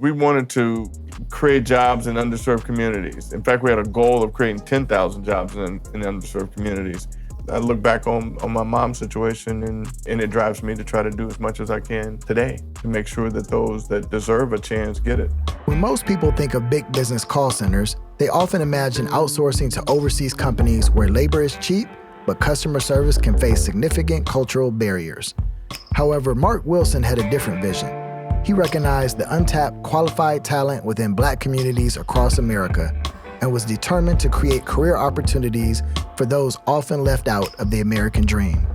We wanted to create jobs in underserved communities. In fact, we had a goal of creating 10,000 jobs in underserved communities. I look back on my mom's situation and it drives me to try to do as much as I can today to make sure that those that deserve a chance get it. When most people think of big business call centers, they often imagine outsourcing to overseas companies where labor is cheap, but customer service can face significant cultural barriers. However, Mark Wilson had a different vision. He recognized the untapped qualified talent within Black communities across America and was determined to create career opportunities for those often left out of the American dream.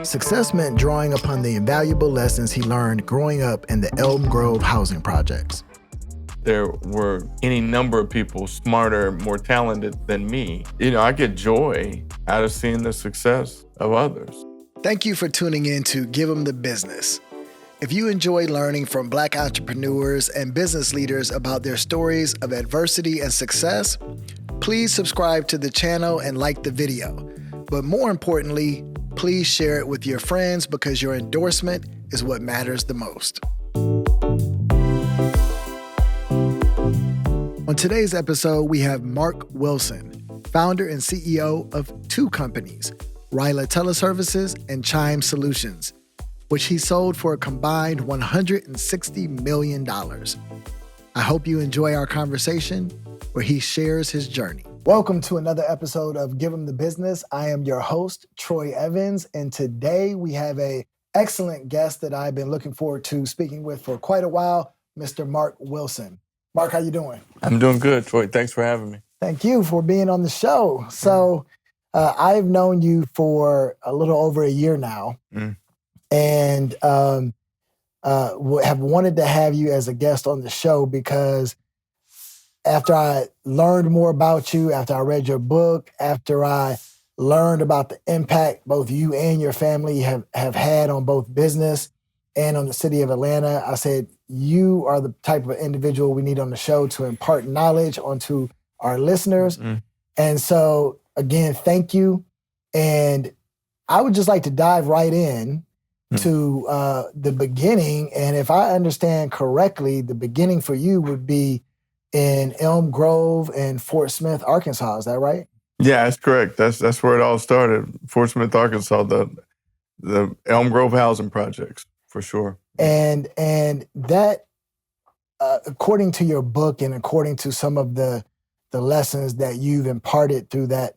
Success meant drawing upon the invaluable lessons he learned growing up in the Elm Grove housing projects. There were any number of people smarter, more talented than me. I get joy out of seeing the success of others. Thank you for tuning in to Give 'Em the Business. If you enjoy learning from Black entrepreneurs and business leaders about their stories of adversity and success, please subscribe to the channel and like the video. But more importantly, please share it with your friends because your endorsement is what matters the most. On today's episode, we have Mark Wilson, founder and CEO of two companies, Ryla Teleservices and Chime Solutions, which he sold for a combined $160 million. I hope you enjoy our conversation where he shares his journey. Welcome to another episode of Give 'Em the Business. I am your host, Troy Evans, and today we have an excellent guest that I've been looking forward to speaking with for quite a while, Mr. Mark Wilson. Mark, how you doing? I'm doing good, Troy. Thanks for having me. Thank you for being on the show. So I've known you for a little over a year now. And have wanted to have you as a guest on the show because after I learned more about you, after I read your book, after I learned about the impact both you and your family have had on both business and on the city of Atlanta, I said, you are the type of individual we need on the show to impart knowledge onto our listeners. And so, again, thank you. And I would just like to dive right in to the beginning. And if I understand correctly, the beginning for you would be in Elm Grove and Fort Smith, Arkansas. Is that right? Yeah, that's correct. That's where it all started. Fort Smith, Arkansas, the Elm Grove housing projects, for sure. And that, according to your book and according to some of the lessons that you've imparted through that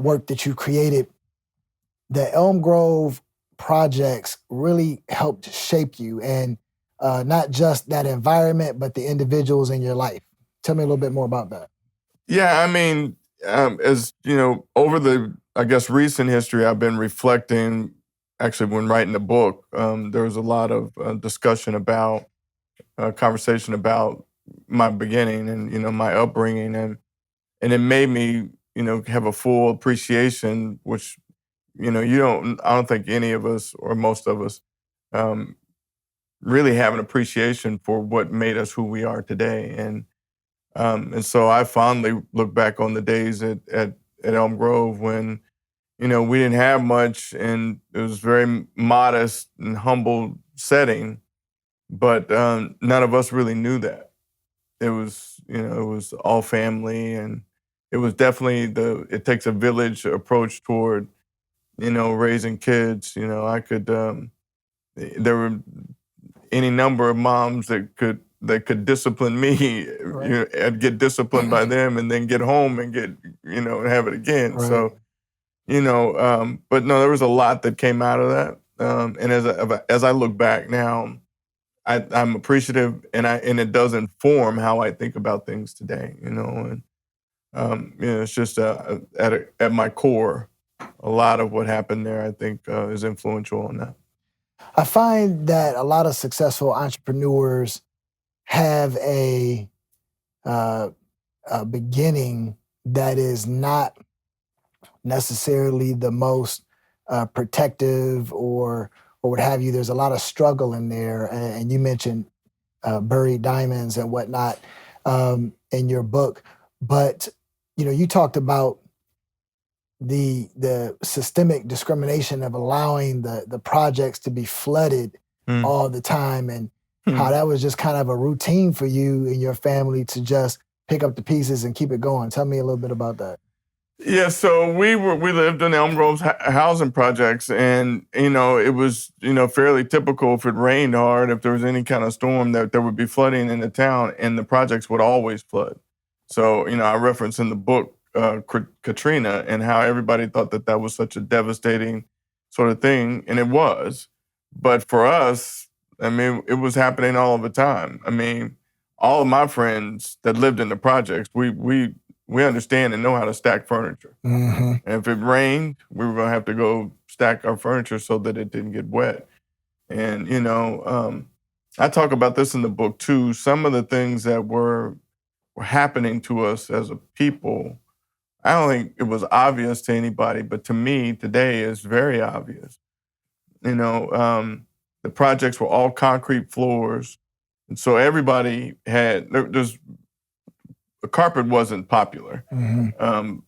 work that you created, the Elm Grove projects really helped shape you, and not just that environment, but the individuals in your life. Tell me a little bit more about that. Yeah, I mean, as you know, over the, recent history, I've been reflecting, actually when writing the book, there was a lot of discussion about, conversation about my beginning and, my upbringing, and it made me, have a full appreciation, which I don't think any of us or most of us really have an appreciation for what made us who we are today. And so I fondly look back on the days at Elm Grove when, we didn't have much and it was very modest and humble setting, but none of us really knew that. It was, it was all family, and it was definitely it takes a village approach toward raising kids. I could, there were any number of moms that could discipline me. Right. I'd get disciplined by them and then get home and get, have it again. Right. So, but no, there was a lot that came out of that. And as I look back now, I'm appreciative, and it does inform how I think about things today, and it's just at my core, a lot of what happened there, I think, is influential on that. I find that a lot of successful entrepreneurs have a beginning that is not necessarily the most protective or what have you. There's a lot of struggle in there, and you mentioned buried diamonds and whatnot in your book, but you talked about the systemic discrimination of allowing the projects to be flooded all the time. And how that was just kind of a routine for you and your family to just pick up the pieces and keep it going. Tell me a little bit about that. Yeah, so we lived in Elm Grove's housing projects, and it was fairly typical if it rained hard, if there was any kind of storm, that there would be flooding in the town, and the projects would always flood. So I reference in the book Katrina and how everybody thought that that was such a devastating sort of thing, and it was. But for us, I mean, it was happening all of the time. I mean, all of my friends that lived in the projects, we understand and know how to stack furniture. Mm-hmm. And if it rained, we were going to have to go stack our furniture so that it didn't get wet. And, I talk about this in the book too. Some of the things that were happening to us as a people, I don't think it was obvious to anybody, but to me today is very obvious. The projects were all concrete floors. And so everybody the carpet wasn't popular. Mm-hmm.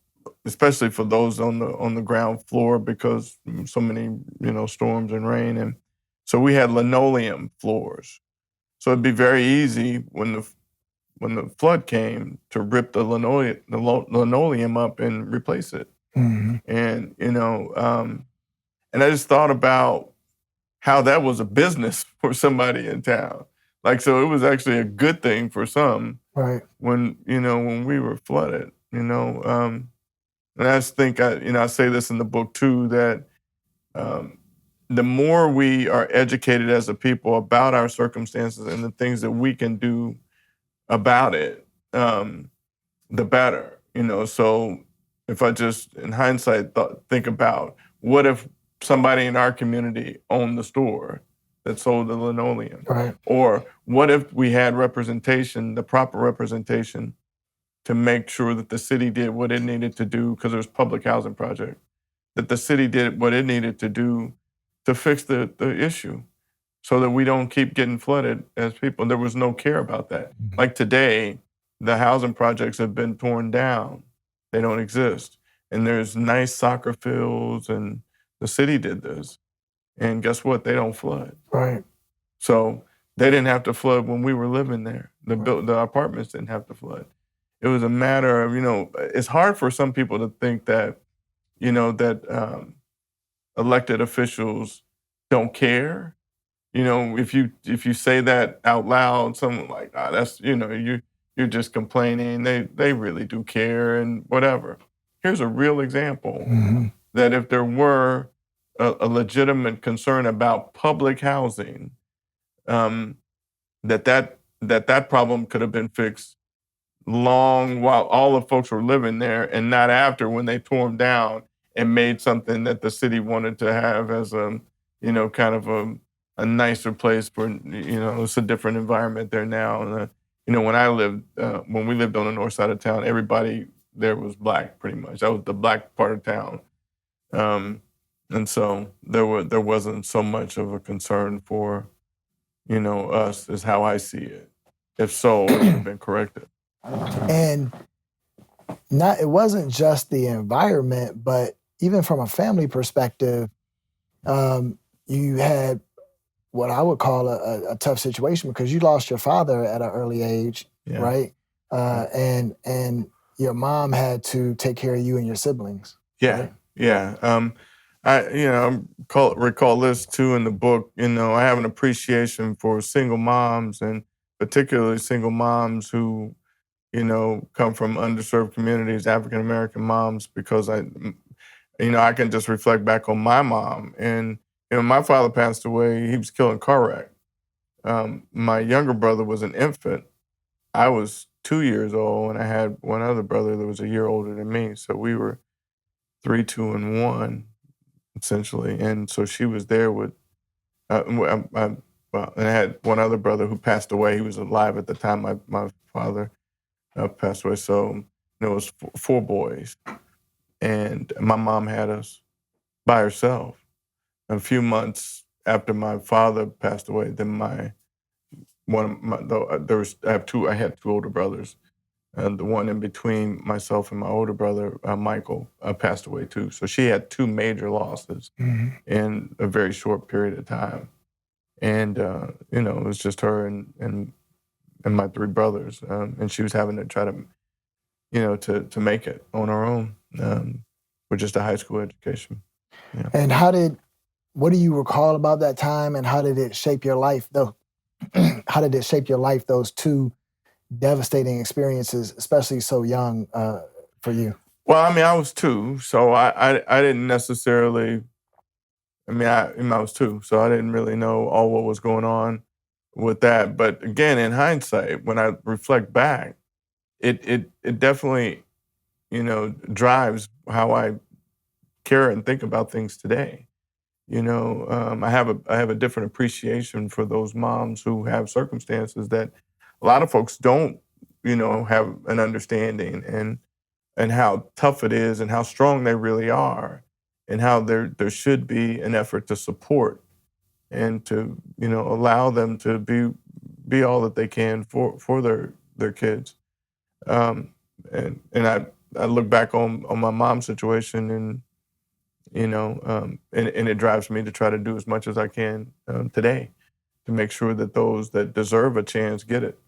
Especially for those on the ground floor because so many storms and rain, and so we had linoleum floors. So it'd be very easy when the flood came to rip the linoleum up and replace it. Mm-hmm. And and I just thought about how that was a business for somebody in town. Like, so it was actually a good thing for some. Right. When we were flooded. And I just think, I say this in the book too, that the more we are educated as a people about our circumstances and the things that we can do about it, the better. So if I just, in hindsight, think about what if somebody in our community owned the store that sold the linoleum? Right. Or what if we had representation, the proper representation, to make sure that the city did what it needed to do, because there's public housing project, that the city did what it needed to do to fix the issue so that we don't keep getting flooded as people. There was no care about that. Mm-hmm. Like today, the housing projects have been torn down. They don't exist. And there's nice soccer fields, and the city did this. And guess what? They don't flood. Right. So they didn't have to flood when we were living there. The apartments didn't have to flood. It was a matter of, it's hard for some people to think that, elected officials don't care. If you say that out loud, someone like, that's, you're just complaining. They really do care and whatever. Here's a real example that if there were a legitimate concern about public housing, that problem could have been fixed long while all the folks were living there, and not after, when they tore them down and made something that the city wanted to have as a, kind of a nicer place for, it's a different environment there now. And, when we lived on the north side of town, everybody there was Black pretty much. That was the Black part of town. And so there wasn't so much of a concern for, us, is how I see it. If so, it would have been corrected. And it wasn't just the environment, but even from a family perspective, you had what I would call a tough situation because you lost your father at an early age, right? And your mom had to take care of you and your siblings. Yeah, right? yeah. I recall this too in the book. I have an appreciation for single moms, and particularly single moms who come from underserved communities, African American moms, because I can just reflect back on my mom. And my father passed away. He was killed in a car wreck. My younger brother was an infant. I was 2 years old, and I had one other brother that was a year older than me. So we were 3, 2, and 1, essentially. And so she was there with. And I had one other brother who passed away. He was alive at the time my father passed away. So it was 4 boys, and my mom had us by herself. A few months after my father passed away, then I had 2 older brothers, and the one in between myself and my older brother, Michael, passed away too. So she had 2 major losses in a very short period of time. And you know, it was just her and my three brothers, and she was having to try to, you know, to make it on her own with just a high school education. Yeah. And what do you recall about that time, and how did it shape your life though? How did it shape your life, those two devastating experiences, especially so young for you? Well, I mean, I was two, so I didn't necessarily. I was two, so I didn't really know all what was going on with that. But again, in hindsight, when I reflect back, it definitely, you know, drives how I care and think about things today. You know, I have a different appreciation for those moms who have circumstances that a lot of folks don't, you know, have an understanding, and how tough it is and how strong they really are, and how there should be an effort to support and to, you know, allow them to be all that they can for their kids. Um, and I look back on my mom's situation, and you know, and it drives me to try to do as much as I can today to make sure that those that deserve a chance get it.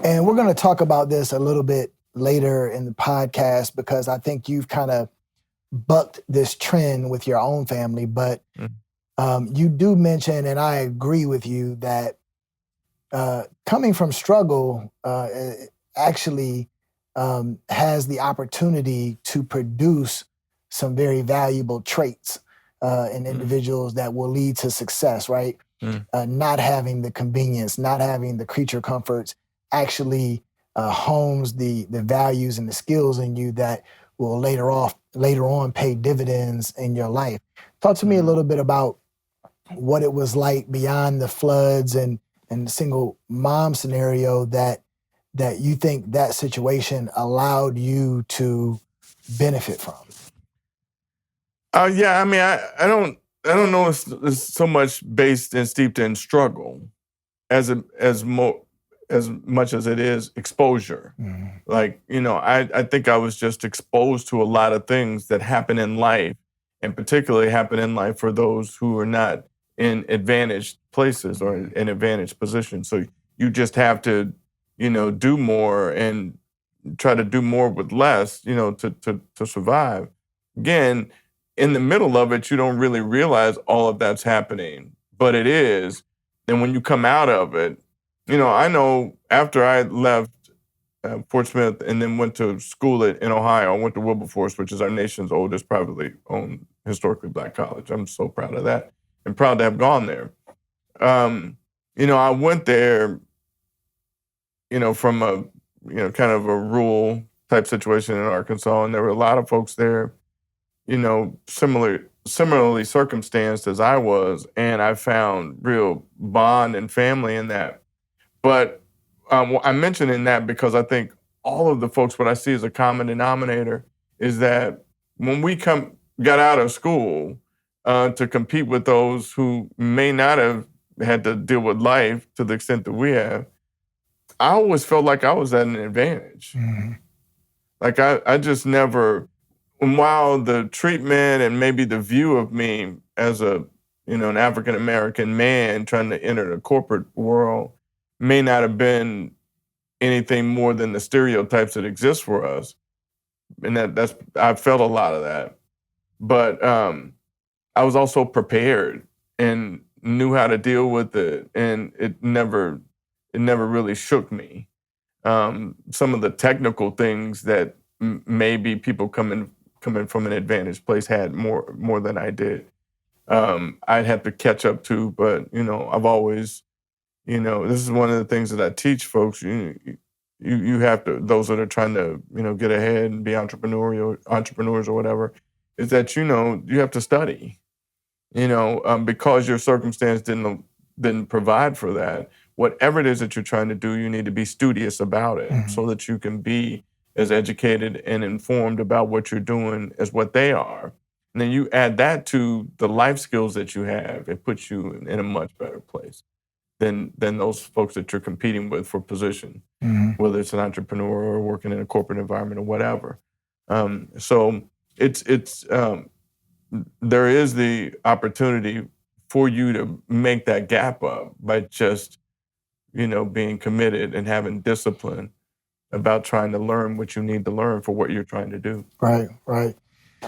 And we're going to talk about this a little bit later in the podcast, because I think you've kind of bucked this trend with your own family. But you do mention, and I agree with you, that coming from struggle actually has the opportunity to produce some very valuable traits in individuals that will lead to success, right? Not having the convenience, not having the creature comforts actually hones the values and the skills in you that will later on pay dividends in your life. Talk to me a little bit about what it was like beyond the floods and the single mom scenario that you think that situation allowed you to benefit from. Yeah, I mean, I don't know. It's so much based and steeped in struggle as as much as it is exposure. Like, you know, I think I was just exposed to a lot of things that happen in life, and particularly happen in life for those who are not in advantaged places or in advantaged positions. So you just have to, you know, do more and try to do more with less, you know, to survive. Again, in the middle of it, you don't really realize all of that's happening, but it is. And when you come out of it, you know, I know after I left Fort Smith and then went to school in Ohio, I went to Wilberforce, which is our nation's oldest privately owned historically Black college. I'm so proud of that and proud to have gone there. You know, I went there, you know, from a, you know, kind of a rural type situation in Arkansas, and there were a lot of folks there, you know, similarly circumstanced as I was, and I found real bond and family in that. But I mention in that because I think all of the folks, what I see as a common denominator is that when we got out of school to compete with those who may not have had to deal with life to the extent that we have, I always felt like I was at an advantage. Like I just never, and while the treatment and maybe the view of me as a, you know, an African-American man trying to enter the corporate world may not have been anything more than the stereotypes that exist for us. And I felt a lot of that. But I was also prepared and knew how to deal with it. And it never really shook me. Some of the technical things that maybe people coming from an advantaged place had more than I did. I'd have to catch up to, but you know, I've always, you know, this is one of the things that I teach folks. You have to, those that are trying to, you know, get ahead and be entrepreneurs or whatever, is that, you know, you have to study, you know, because your circumstance didn't provide for that. Whatever it is that you're trying to do, you need to be studious about it so that you can be as educated and informed about what you're doing as what they are. And then you add that to the life skills that you have, it puts you in a much better place than those folks that you're competing with for position, whether it's an entrepreneur or working in a corporate environment or whatever. So it's there is the opportunity for you to make that gap up by just, being committed and having discipline about trying to learn what you need to learn for what you're trying to do. Right, right.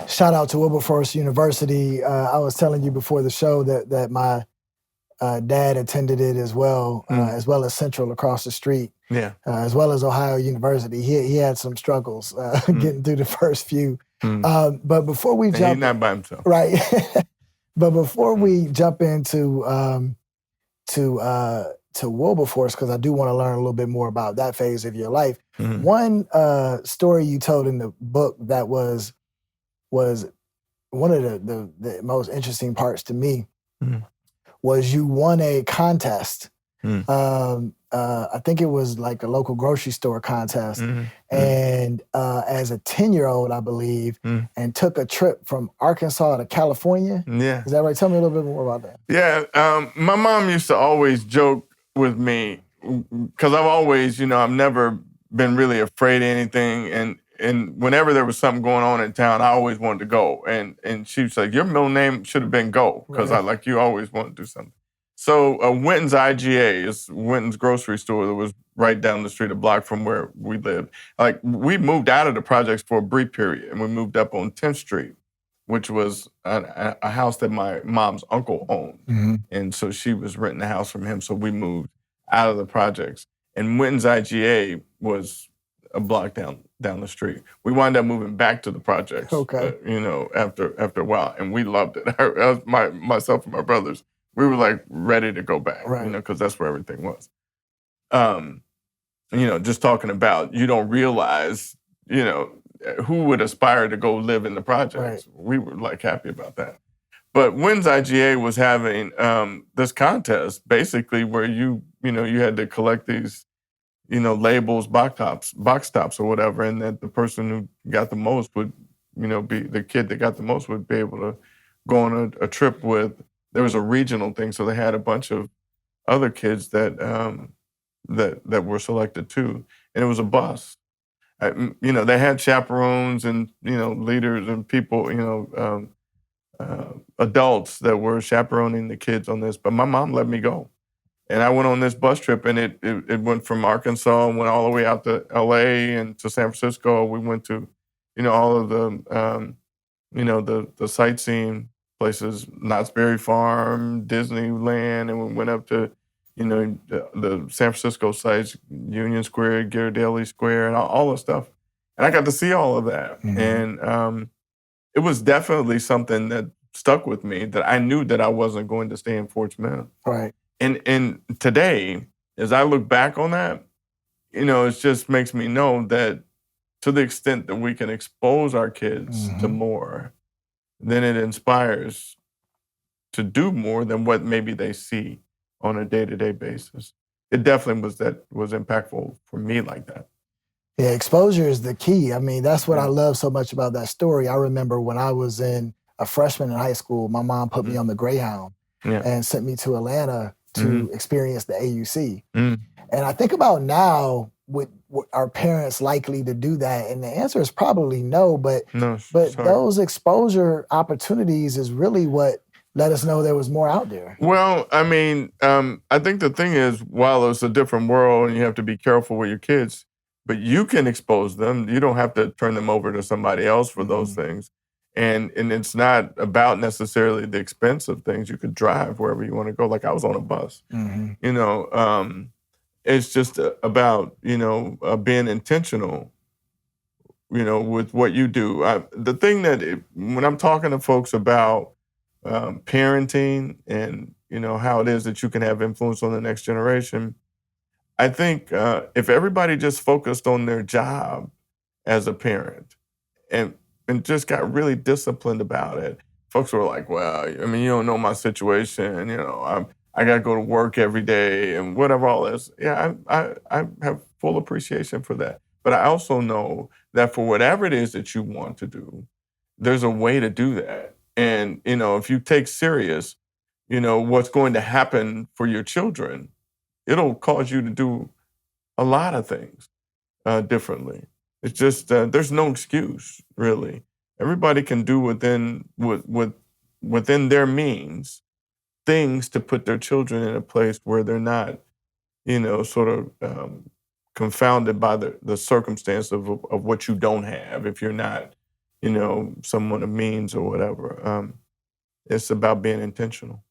Shout out to Wilberforce University. I was telling you before the show that my dad attended it as well as Central across the street. Yeah. As well as Ohio University. He had some struggles getting through the first few. But before we jump, he's not by himself, right? But before we jump into Wilberforce, because I do want to learn a little bit more about that phase of your life. One story you told in the book that was one of the most interesting parts to me was you won a contest. I think it was like a local grocery store contest. And as a 10-year-old, I believe, and took a trip from Arkansas to California. Yeah. Is that right? Tell me a little bit more about that. Yeah. My mom used to always joke with me because I've always, I've never been really afraid of anything. And whenever there was something going on in town, I always wanted to go. And she was like, your middle name should have been Go, because you always want to do something. So Winton's IGA is Winton's grocery store that was right down the street, a block from where we lived. We moved out of the projects for a brief period, and we moved up on 10th Street, which was a house that my mom's uncle owned. And so she was renting the house from him, so we moved out of the projects. And Winton's IGA was a block down the street. We wound up moving back to the projects, after a while, and we loved it. Myself and my brothers, we were ready to go back, because that's where everything was. Just talking about, you don't realize, who would aspire to go live in the projects. We were happy about that. But Winton's IGA was having this contest, basically, where you had to collect these, labels, box tops or whatever, and that the person who got the most would, be the kid that got the most would be able to go on a trip with. There was a regional thing, so they had a bunch of other kids that that were selected too, and it was a bus. They had chaperones and leaders and people, adults that were chaperoning the kids on this. But my mom let me go, and I went on this bus trip, and it went from Arkansas and went all the way out to L.A. and to San Francisco. We went to, all of the, the sightseeing places, Knott's Berry Farm, Disneyland, and we went up to, the San Francisco sites, Union Square, Ghirardelli Square, and all the stuff. And I got to see all of that. And it was definitely something that stuck with me, that I knew that I wasn't going to stay in Fort Smith. Right. And today, as I look back on that, it just makes me know that to the extent that we can expose our kids to more, then it inspires to do more than what maybe they see on a day-to-day basis. It definitely was impactful for me like that. Yeah, exposure is the key. I mean, that's what I love so much about that story. I remember when I was a freshman in high school, my mom put me on the Greyhound and sent me to Atlanta to experience the AUC. And I think about now, with our parents likely to do that? And the answer is probably no, but those exposure opportunities is really what let us know there was more out there. Well, I mean, I think the thing is, while it's a different world and you have to be careful with your kids, but you can expose them. You don't have to turn them over to somebody else for those things. And it's not about necessarily the expense of things. You could drive wherever you want to go. Like I was on a bus, it's just about, being intentional, with what you do. The thing that when I'm talking to folks about parenting and, how it is that you can have influence on the next generation, I think if everybody just focused on their job as a parent and just got really disciplined about it, folks were like, well, I mean, you don't know my situation, I got to go to work every day and whatever all this. Yeah, I have full appreciation for that. But I also know that for whatever it is that you want to do, there's a way to do that. And, if you take serious, what's going to happen for your children, it'll cause you to do a lot of things differently. It's just, there's no excuse, really. Everybody can do within their means things to put their children in a place where they're not, sort of confounded by the circumstance of what you don't have if you're not, someone of means or whatever. It's about being intentional.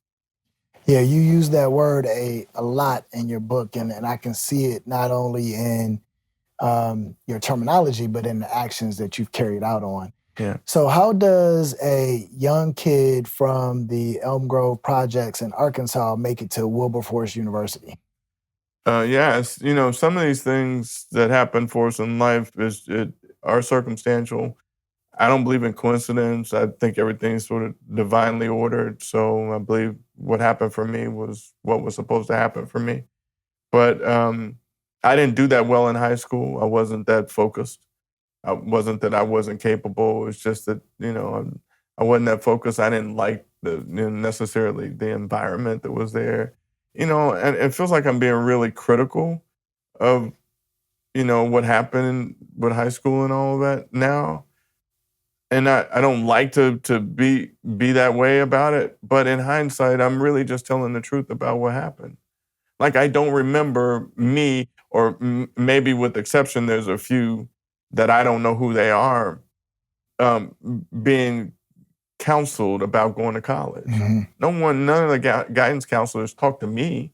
Yeah, you use that word a lot in your book, and I can see it not only in your terminology, but in the actions that you've carried out on. Yeah. So how does a young kid from the Elm Grove projects in Arkansas make it to Wilberforce University? Yes, some of these things that happen for us in life are circumstantial. I don't believe in coincidence. I think everything's sort of divinely ordered. So I believe what happened for me was what was supposed to happen for me. But I didn't do that well in high school. I wasn't that focused. I wasn't that I wasn't capable. It's just that, I wasn't that focused. I didn't like necessarily the environment that was there. And it feels like I'm being really critical of, what happened with high school and all of that now. And I don't like to be that way about it. But in hindsight, I'm really just telling the truth about what happened. Like, I don't remember me, or maybe with exception, there's a few that I don't know who they are, being counseled about going to college. Mm-hmm. None of the guidance counselors talked to me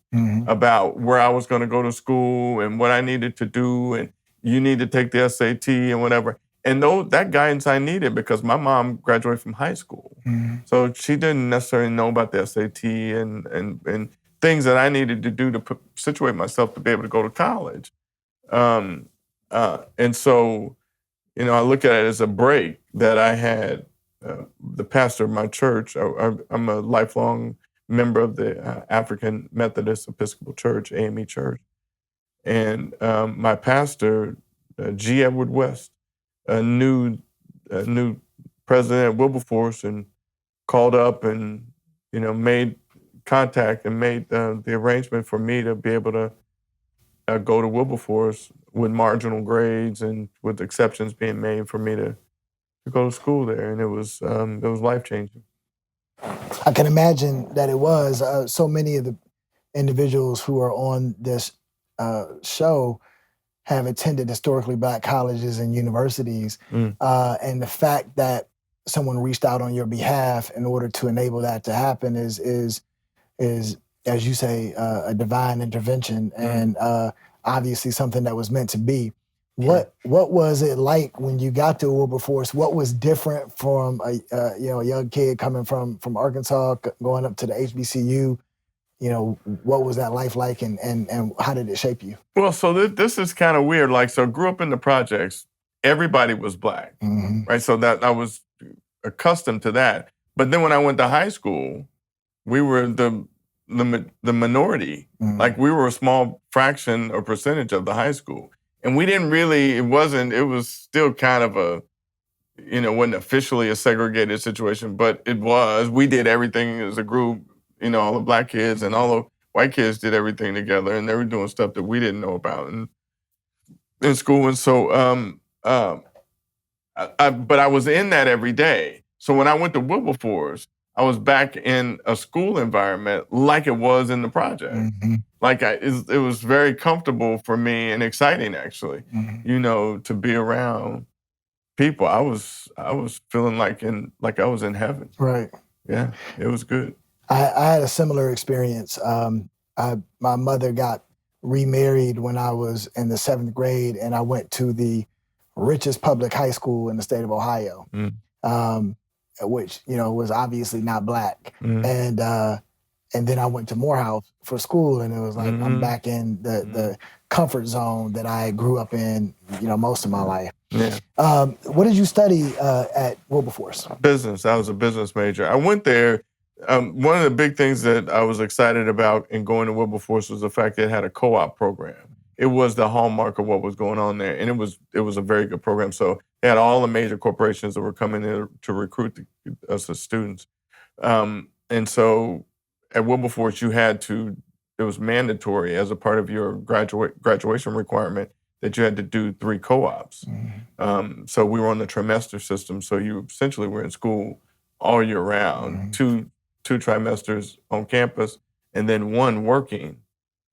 about where I was going to go to school and what I needed to do, and you need to take the SAT and whatever. And that guidance I needed because my mom graduated from high school. Mm-hmm. So she didn't necessarily know about the SAT and things that I needed to do to situate myself to be able to go to college. And so, I look at it as a break that I had. The pastor of my church, I'm a lifelong member of the African Methodist Episcopal Church, AME Church. And my pastor, G. Edward West, knew President Wilberforce and called up and, made contact and made the arrangement for me to be able to go to Wilberforce with marginal grades and with exceptions being made for me to go to school there. And it was life-changing. I can imagine that it was. So many of the individuals who are on this show have attended historically Black colleges and universities. And the fact that someone reached out on your behalf in order to enable that to happen is as you say, a divine intervention and obviously something that was meant to be. What was it like when you got to Wilberforce? What was different from a young kid coming from Arkansas going up to the HBCU? What was that life like, and how did it shape you? Well, so this is kind of weird. Like, so I grew up in the projects. Everybody was Black, right? So that I was accustomed to that. But then when I went to high school, we were the minority. Like, we were a small fraction or percentage of the high school. And we didn't really, it was still kind of wasn't officially a segregated situation, but it was. We did everything as a group, all the Black kids and all the white kids did everything together, and they were doing stuff that we didn't know about in school. And so, but I was in that every day. So when I went to Wilberforce, I was back in a school environment like it was in the project. Like, it was very comfortable for me and exciting, actually, to be around people. I was feeling like I was in heaven. Right. Yeah, it was good. I had a similar experience. My mother got remarried when I was in the 7th grade, and I went to the richest public high school in the state of Ohio, which was obviously not Black. And then I went to Morehouse for school, and it was like I'm back in the comfort zone that I grew up in, most of my life. Yeah. What did you study at Wilberforce? Business. I was a business major. I went there. One of the big things that I was excited about in going to Wilberforce was the fact that it had a co-op program. It was the hallmark of what was going on there, and it was a very good program. So they had all the major corporations that were coming there to recruit us as students. And so at Wilberforce, it was mandatory as a part of your graduation requirement that you had to do 3 co-ops. So we were on the trimester system. So you essentially were in school all year round, 2 trimesters on campus, and then 1 working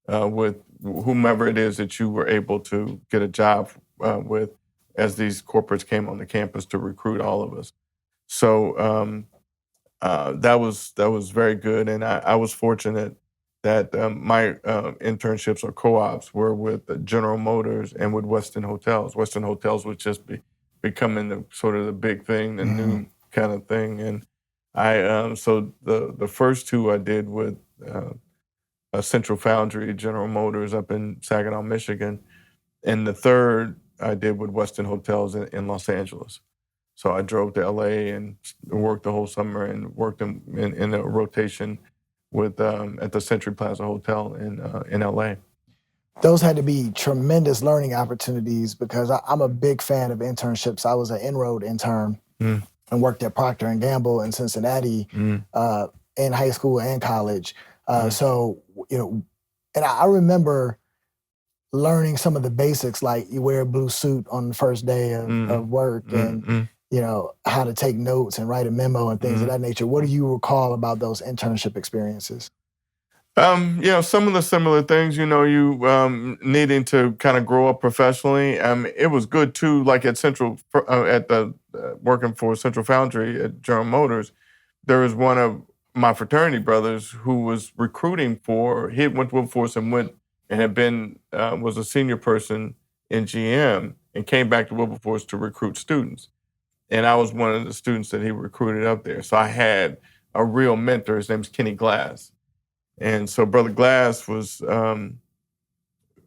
with whomever it is that you were able to get a job with, as these corporates came on the campus to recruit all of us. So that was very good, and I was fortunate that my internships or co-ops were with General Motors and with Westin Hotels. Westin Hotels was just becoming sort of the big thing, the new kind of thing, and I so the first 2 I did with Central Foundry, General Motors up in Saginaw, Michigan, and the third I did with Westin Hotels in Los Angeles. So I drove to LA and worked the whole summer and worked in a rotation with at the Century Plaza Hotel in LA. Those had to be tremendous learning opportunities because I'm a big fan of internships. I was an Enroad intern and worked at Procter and Gamble in Cincinnati in high school and college. So, you know, and I remember learning some of the basics, like you wear a blue suit on the first day of work and, you know, how to take notes and write a memo and things of that nature. What do you recall about those internship experiences? You know, some of the similar things, you know, you needing to kind of grow up professionally. It was good too, like at Central, at the working for Central Foundry at General Motors, there was one of my fraternity brothers who was recruiting he had went to Wilberforce and had been, was a senior person in GM and came back to Wilberforce to recruit students. And I was one of the students that he recruited up there. So I had a real mentor. His name's Kenny Glass. And so Brother Glass was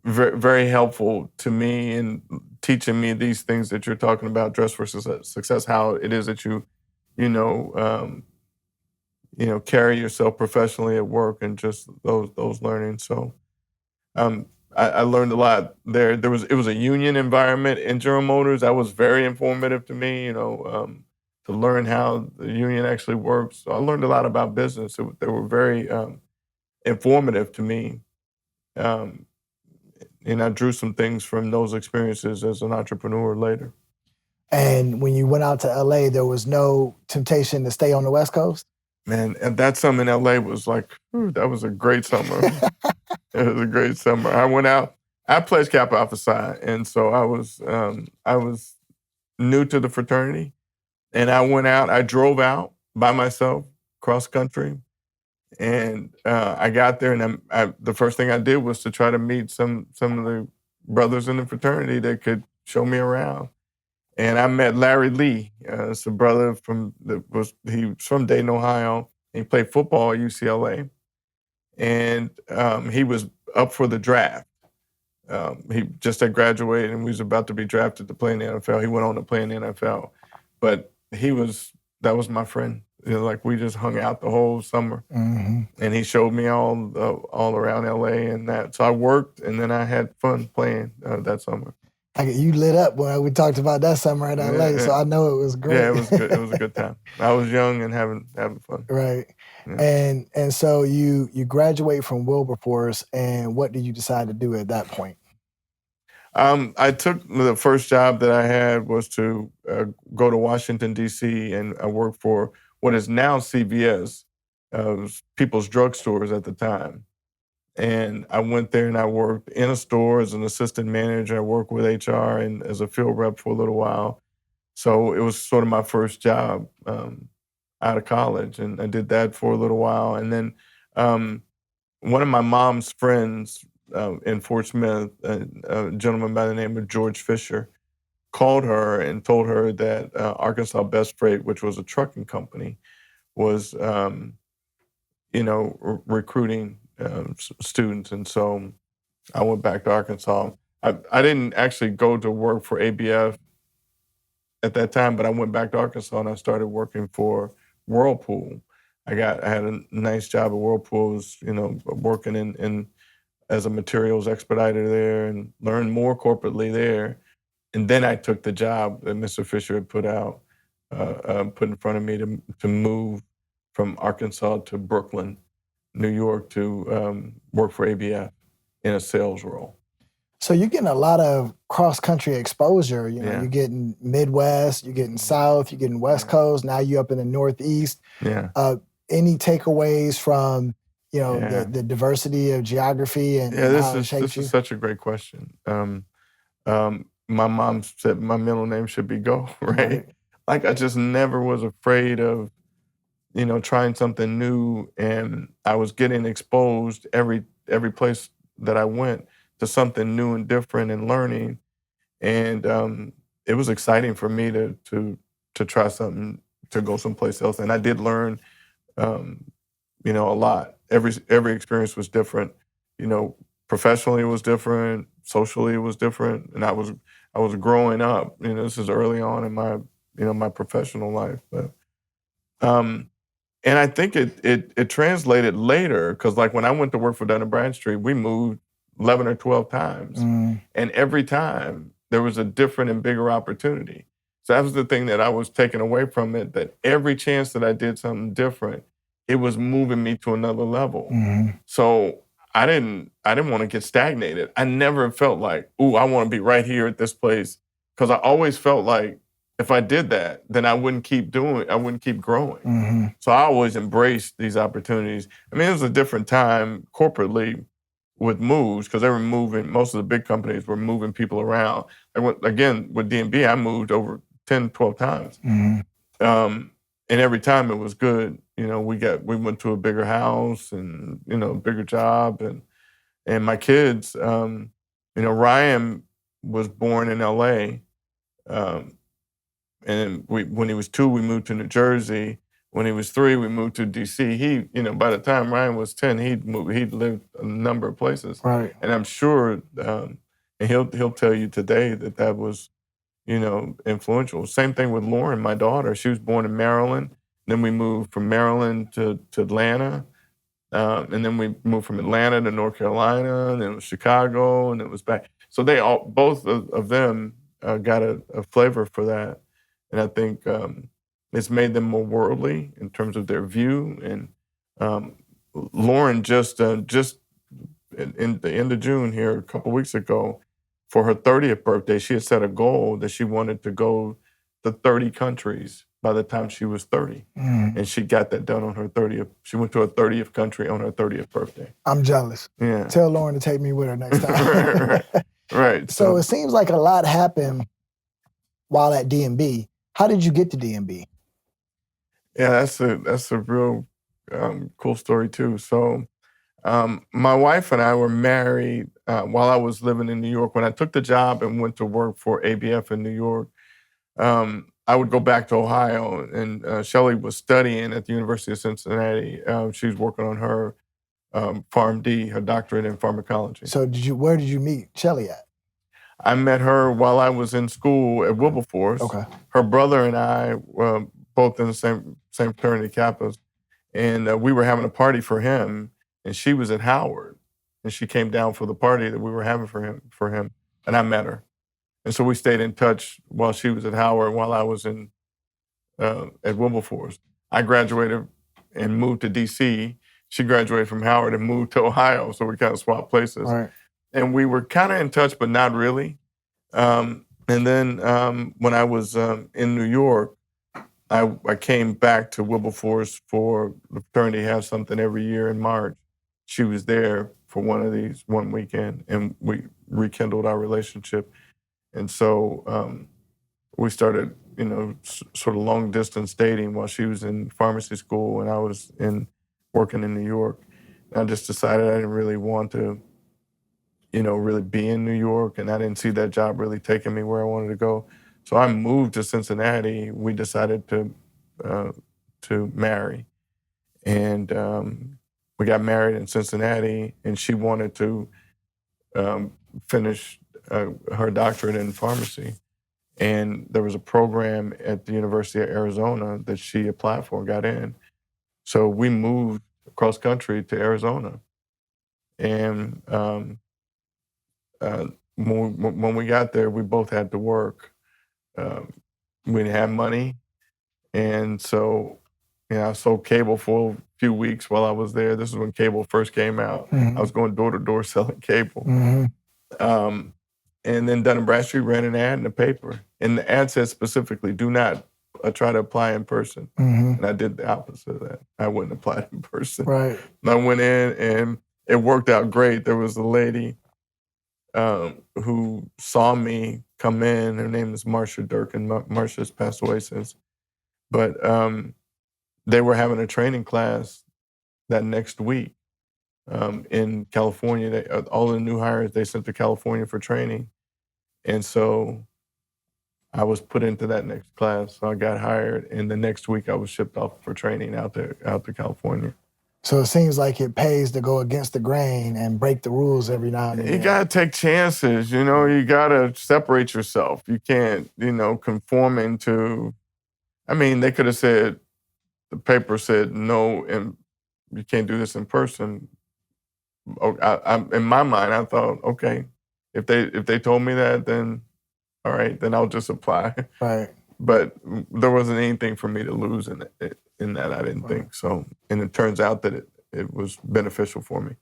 very, very helpful to me in teaching me these things that you're talking about, dress for success, how it is that you carry yourself professionally at work and just those learnings. So I learned a lot there. It was a union environment in General Motors. That was very informative to me, to learn how the union actually works. So I learned a lot about business. They were very informative to me. And I drew some things from those experiences as an entrepreneur later. And when you went out to LA, there was no temptation to stay on the West Coast? Man, and that summer in LA was like, that was a great summer. It was a great summer. I went out, I pledged Kappa Alpha Psi, and so I was new to the fraternity, and I went out, I drove out by myself, cross country, and I got there, and the first thing I did was to try to meet some of the brothers in the fraternity that could show me around. And I met Larry Lee. It's a brother he was from Dayton, Ohio. He played football at UCLA, and he was up for the draft. He just had graduated and was about to be drafted to play in the NFL. He went on to play in the NFL, but that was my friend. Like we just hung out the whole summer, and he showed me all around LA and that. So I worked, and then I had fun playing that summer. You lit up when we talked about that summer in LA, so I know it was great. Yeah, it was good. It was a good time. I was young and having fun. Right. Yeah. And so you graduate from Wilberforce, and what did you decide to do at that point? I took the first job that I had was to go to Washington, D.C., and I worked for what is now CVS, People's Drug Stores at the time. And I went there and I worked in a store as an assistant manager. I worked with HR and as a field rep for a little while. So it was sort of my first job out of college. And I did that for a little while. And then one of my mom's friends in Fort Smith, a gentleman by the name of George Fisher, called her and told her that Arkansas Best Freight, which was a trucking company, was recruiting students. And so I went back to Arkansas. I didn't actually go to work for ABF at that time, but I went back to Arkansas and I started working for Whirlpool. I had a nice job at Whirlpool, working in as a materials expediter there and learned more corporately there. And then I took the job that Mr. Fisher had put in front of me to move from Arkansas to Brooklyn, New York, to work for ABF in a sales role. So you're getting a lot of cross-country exposure. You're getting Midwest, you're getting South, you're getting West Coast. Now you're up in the Northeast. Yeah. any takeaways from, Yeah. the diversity of geography and This how it is shaped you? such a great question. My mom said my middle name should be Go, right? Right. Like I just never was afraid of, trying something new, and I was getting exposed every place that I went to something new and different and learning, and it was exciting for me to try something, to go someplace else, and I did learn, um, a lot. Every experience was different, professionally it was different, socially it was different, and I was growing up. This is early on in my my professional life, but. And I think it translated later because, like, when I went to work for Dun& Bradstreet, we moved 11 or 12 times, and every time there was a different and bigger opportunity. So that was the thing that I was taking away from it, that every chance that I did something different, it was moving me to another level. So I didn't wanna get stagnated. I never felt like, "Ooh, I wanna be right here at this place," because I always felt like if I did that, then I wouldn't keep growing. So I always embraced these opportunities. I mean, it was a different time corporately with moves because they were moving, most of the big companies were moving people around. Again, with D&B, I moved over 10, 12 times. Um, and every time it was good. We went to a bigger house and, a bigger job. And my kids, Ryan was born in LA. Um, and when he was 2, we moved to New Jersey. When he was 3, we moved to DC. By the time Ryan was 10, he'd lived a number of places. Right. And I'm sure, and he'll tell you today that was, influential. Same thing with Lauren, my daughter. She was born in Maryland. Then we moved from Maryland to Atlanta. And then we moved from Atlanta to North Carolina, and then it was Chicago, and it was back. So both of them got a flavor for that. And I think it's made them more worldly in terms of their view. And Lauren just in the end of June here, a couple weeks ago, for her 30th birthday, she had set a goal that she wanted to go to 30 countries by the time she was 30. And she got that done on her 30th. She went to her 30th country on her 30th birthday. I'm jealous. Yeah. Tell Lauren to take me with her next time. Right. So it seems like a lot happened while at D&B. How did you get to D&B? Yeah, that's a real cool story too. So my wife and I were married while I was living in New York. When I took the job and went to work for ABF in New York, I would go back to Ohio, and Shelley was studying at the University of Cincinnati. She was working on her PharmD, her doctorate in pharmacology. So where did you meet Shelley at? I met her while I was in school at Wilberforce. Okay. Her brother and I were both in the same fraternity, Kappas, and we were having a party for him, and she was at Howard, and she came down for the party that we were having for him, and I met her. And so we stayed in touch while she was at Howard, while I was at Wilberforce. I graduated and moved to DC. She graduated from Howard and moved to Ohio, so we kind of swapped places. Right. And we were kind of in touch, but not really. And then when I was in New York, I came back to Wilberforce for the fraternity have something every year in March. She was there for one weekend, and we rekindled our relationship. And so we started, sort of long distance dating while she was in pharmacy school and I was working in New York. And I just decided I didn't really want to, really be in New York, and I didn't see that job really taking me where I wanted to go. So I moved to Cincinnati. We decided to marry, and we got married in Cincinnati. And she wanted to finish her doctorate in pharmacy, and there was a program at the University of Arizona that she applied for and got in. So we moved across country to Arizona, and when we got there, we both had to work. We didn't have money, and so I sold cable for a few weeks while I was there. This is when cable first came out. I was going door to door selling cable. And then Dun & Bradstreet ran an ad in the paper, and the ad said specifically, "Do not try to apply in person. Mm-hmm. And I did the opposite of that. I wouldn't apply in person. Right. I went in and it worked out great. There was a lady who saw me come in. Her name is Marcia Durkin. Marcia's passed away since. But they were having a training class that next week in California. All the new hires, they sent to California for training. And so I was put into that next class. So I got hired. And the next week I was shipped off for training out to California. So it seems like it pays to go against the grain and break the rules every now and then. You got to take chances, you got to separate yourself. You can't, conforming to, they could have said, the paper said, no, and you can't do this in person. In my mind, I thought, okay, if they told me that, then all right, then I'll just apply. Right. But there wasn't anything for me to lose in that, I didn't think. So, and it turns out that it was beneficial for me.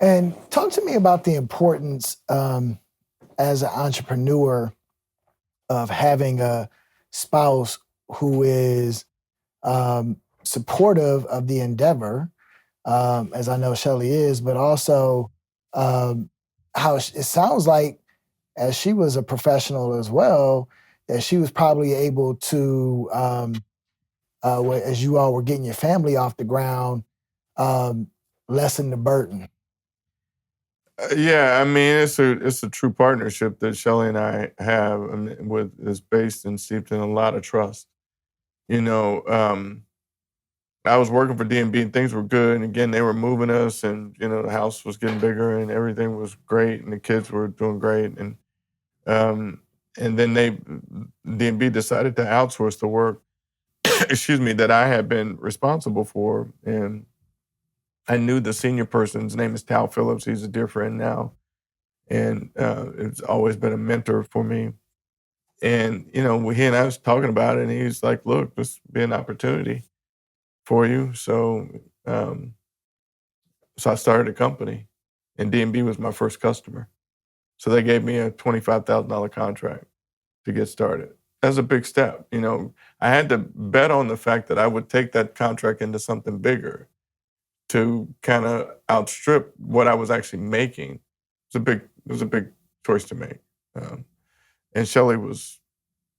And talk to me about the importance as an entrepreneur of having a spouse who is supportive of the endeavor, as I know Shelly is, but also how it sounds like, as she was a professional as well, that she was probably able to, as you all were getting your family off the ground, lessen the burden. Yeah, it's a true partnership that Shelly and I have, is based and steeped in a lot of trust. I was working for D&B and things were good, and again they were moving us, and the house was getting bigger and everything was great, and the kids were doing great, and then D&B decided to outsource the work, excuse me, that I had been responsible for, and I knew the senior person's name is Tal Phillips. He's a dear friend now. And it's always been a mentor for me. And, he and I was talking about it, and he's like, look, this would be an opportunity for you. So I started a company, and D&B was my first customer. So they gave me a $25,000 contract to get started. That's a big step. I had to bet on the fact that I would take that contract into something bigger to kind of outstrip what I was actually making. It was a big choice to make. And Shelly was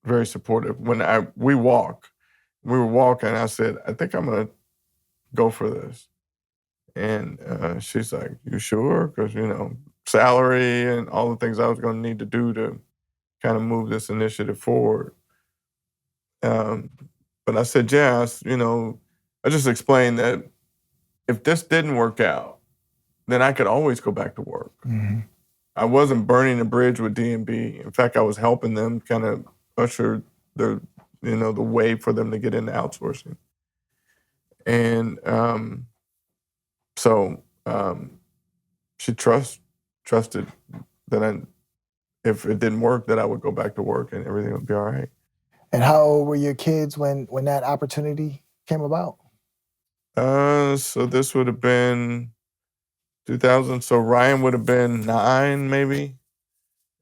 very supportive. When we were walking, I said, I think I'm going to go for this. And she's like, you sure? Because, salary and all the things I was going to need to do to kind of move this initiative forward. But I said, yeah, I just explained that if this didn't work out, then I could always go back to work. Mm-hmm. I wasn't burning a bridge with D&B. In fact, I was helping them kind of usher the way for them to get into outsourcing. And so she trusted that if it didn't work, that I would go back to work and everything would be all right. And how old were your kids when that opportunity came about? So this would have been 2000. So Ryan would have been 9, maybe,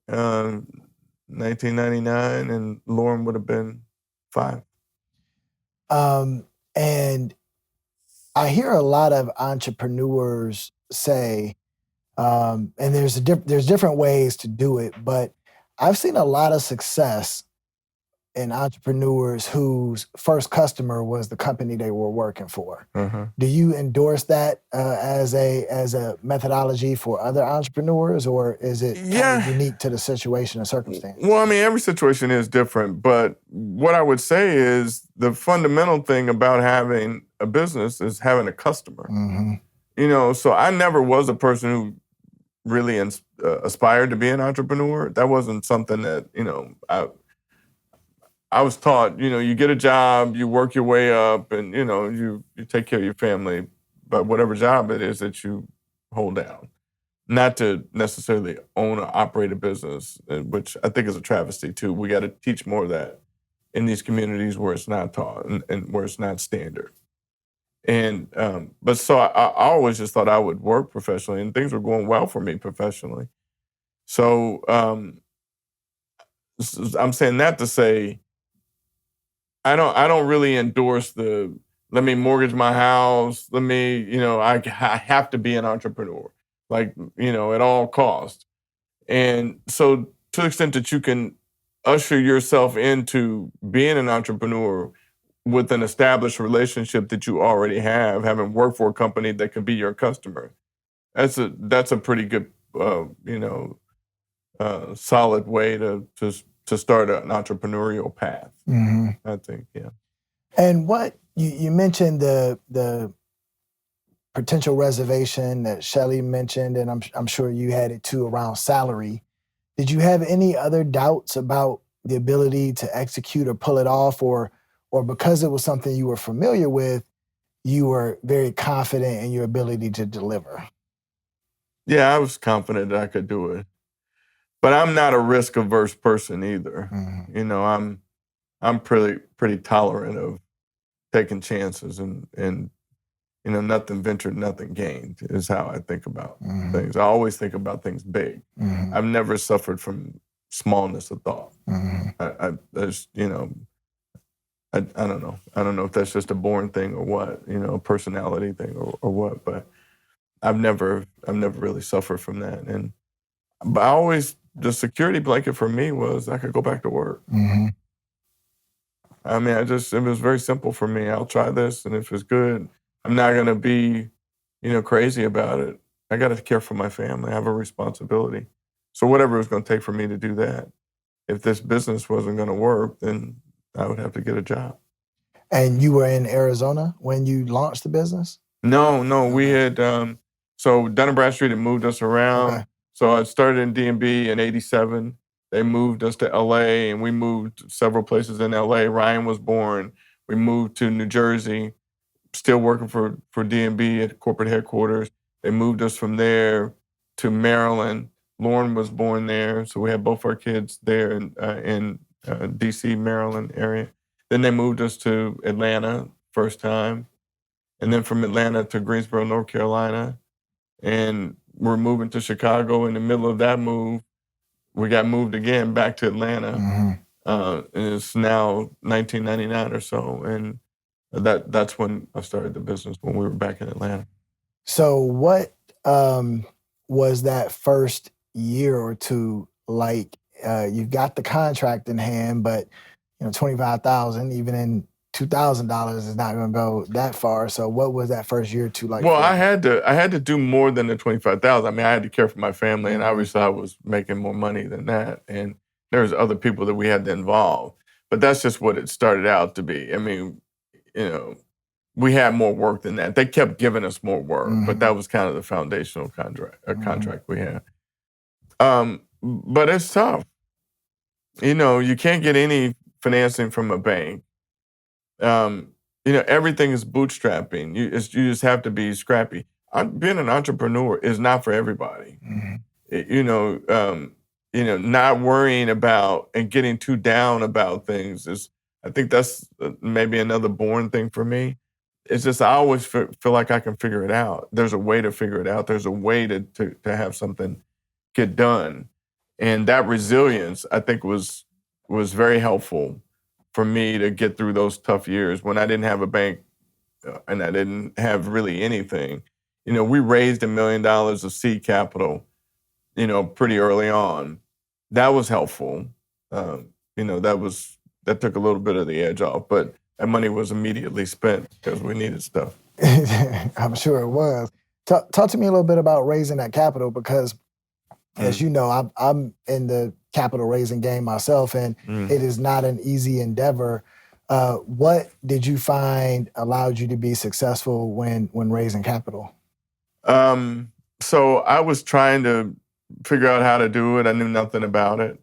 1999, and Lauren would have been 5. And I hear a lot of entrepreneurs say, and there's different ways to do it, but I've seen a lot of success in entrepreneurs whose first customer was the company they were working for. Uh-huh. Do you endorse that as a methodology for other entrepreneurs, or is it kind of unique to the situation and circumstance? Well, every situation is different, but what I would say is the fundamental thing about having a business is having a customer. Mm-hmm. So I never was a person who really aspired to be an entrepreneur. That wasn't something that, I was taught, you get a job, you work your way up, and, you take care of your family, but whatever job it is that you hold down. Not to necessarily own or operate a business, which I think is a travesty, too. We got to teach more of that in these communities where it's not taught and where it's not standard. And, but so I always just thought I would work professionally, and things were going well for me professionally. So I'm saying that to say, I don't really endorse the let me mortgage my house. Let me, I have to be an entrepreneur, like, at all costs. And so to the extent that you can usher yourself into being an entrepreneur with an established relationship that you already have, having worked for a company that can be your customer, that's a pretty good, solid way to start an entrepreneurial path. Mm-hmm. I think, yeah. And what you mentioned the potential reservation that Shelley mentioned, and I'm sure you had it too around salary. Did you have any other doubts about the ability to execute or pull it off, or because it was something you were familiar with, you were very confident in your ability to deliver? Yeah, I was confident that I could do it. But I'm not a risk-averse person either. Mm-hmm. I'm pretty tolerant of taking chances and nothing ventured, nothing gained is how I think about Mm-hmm. things. I always think about things big. Mm-hmm. I've never suffered from smallness of thought. Mm-hmm. I don't know. I don't know if that's just a born thing or what, a personality thing or what, but I've never really suffered from that. But the security blanket for me was I could go back to work. Mm-hmm. I mean, it was very simple for me. I'll try this, and if it's good, I'm not going to be, crazy about it. I got to care for my family. I have a responsibility. So whatever it was going to take for me to do that, if this business wasn't going to work, then I would have to get a job. And you were in Arizona when you launched the business? No, we had, so Dun & Bradstreet had moved us around. Okay. So I started in D&B in 87. They moved us to LA, and we moved several places in LA. Ryan was born. We moved to New Jersey, still working for D&B at corporate headquarters. They moved us from there to Maryland. Lauren was born there, so we had both our kids there in DC, Maryland area. Then they moved us to Atlanta first time, and then from Atlanta to Greensboro, North Carolina. And we're moving to Chicago. In the middle of that move, we got moved again back to Atlanta. Mm-hmm. And it's now 1999 or so. And that's when I started the business, when we were back in Atlanta. So what was that first year or two like? You got the contract in hand, but $25,000, even in $2,000, is not going to go that far. So what was that first year or two like? Well, for I you? had to do more than the 25,000. I mean, I had to care for my family, and Mhm. obviously I was making more money than that. And there's other people that we had to involve, but that's just what it started out to be. I mean, we had more work than that. They kept giving us more work, but that was kind of the foundational contract we had. But it's tough. You can't get any financing from a bank. Everything is bootstrapping. You just have to be scrappy. Being an entrepreneur is not for everybody. Mhm. Not worrying about and getting too down about things is. I think that's maybe another boring thing for me. It's just I always feel like I can figure it out. There's a way to figure it out. There's a way to have something get done, and that resilience I think was very helpful for me to get through those tough years when I didn't have a bank and I didn't have really anything. We raised $1 million of seed capital, pretty early on. That was helpful. That took a little bit of the edge off, but that money was immediately spent because we needed stuff. I'm sure it was. Talk to me a little bit about raising that capital, because as you know, I'm in the capital raising game myself, and it is not an easy endeavor. What did you find allowed you to be successful when raising capital? So I was trying to figure out how to do it. I knew nothing about it.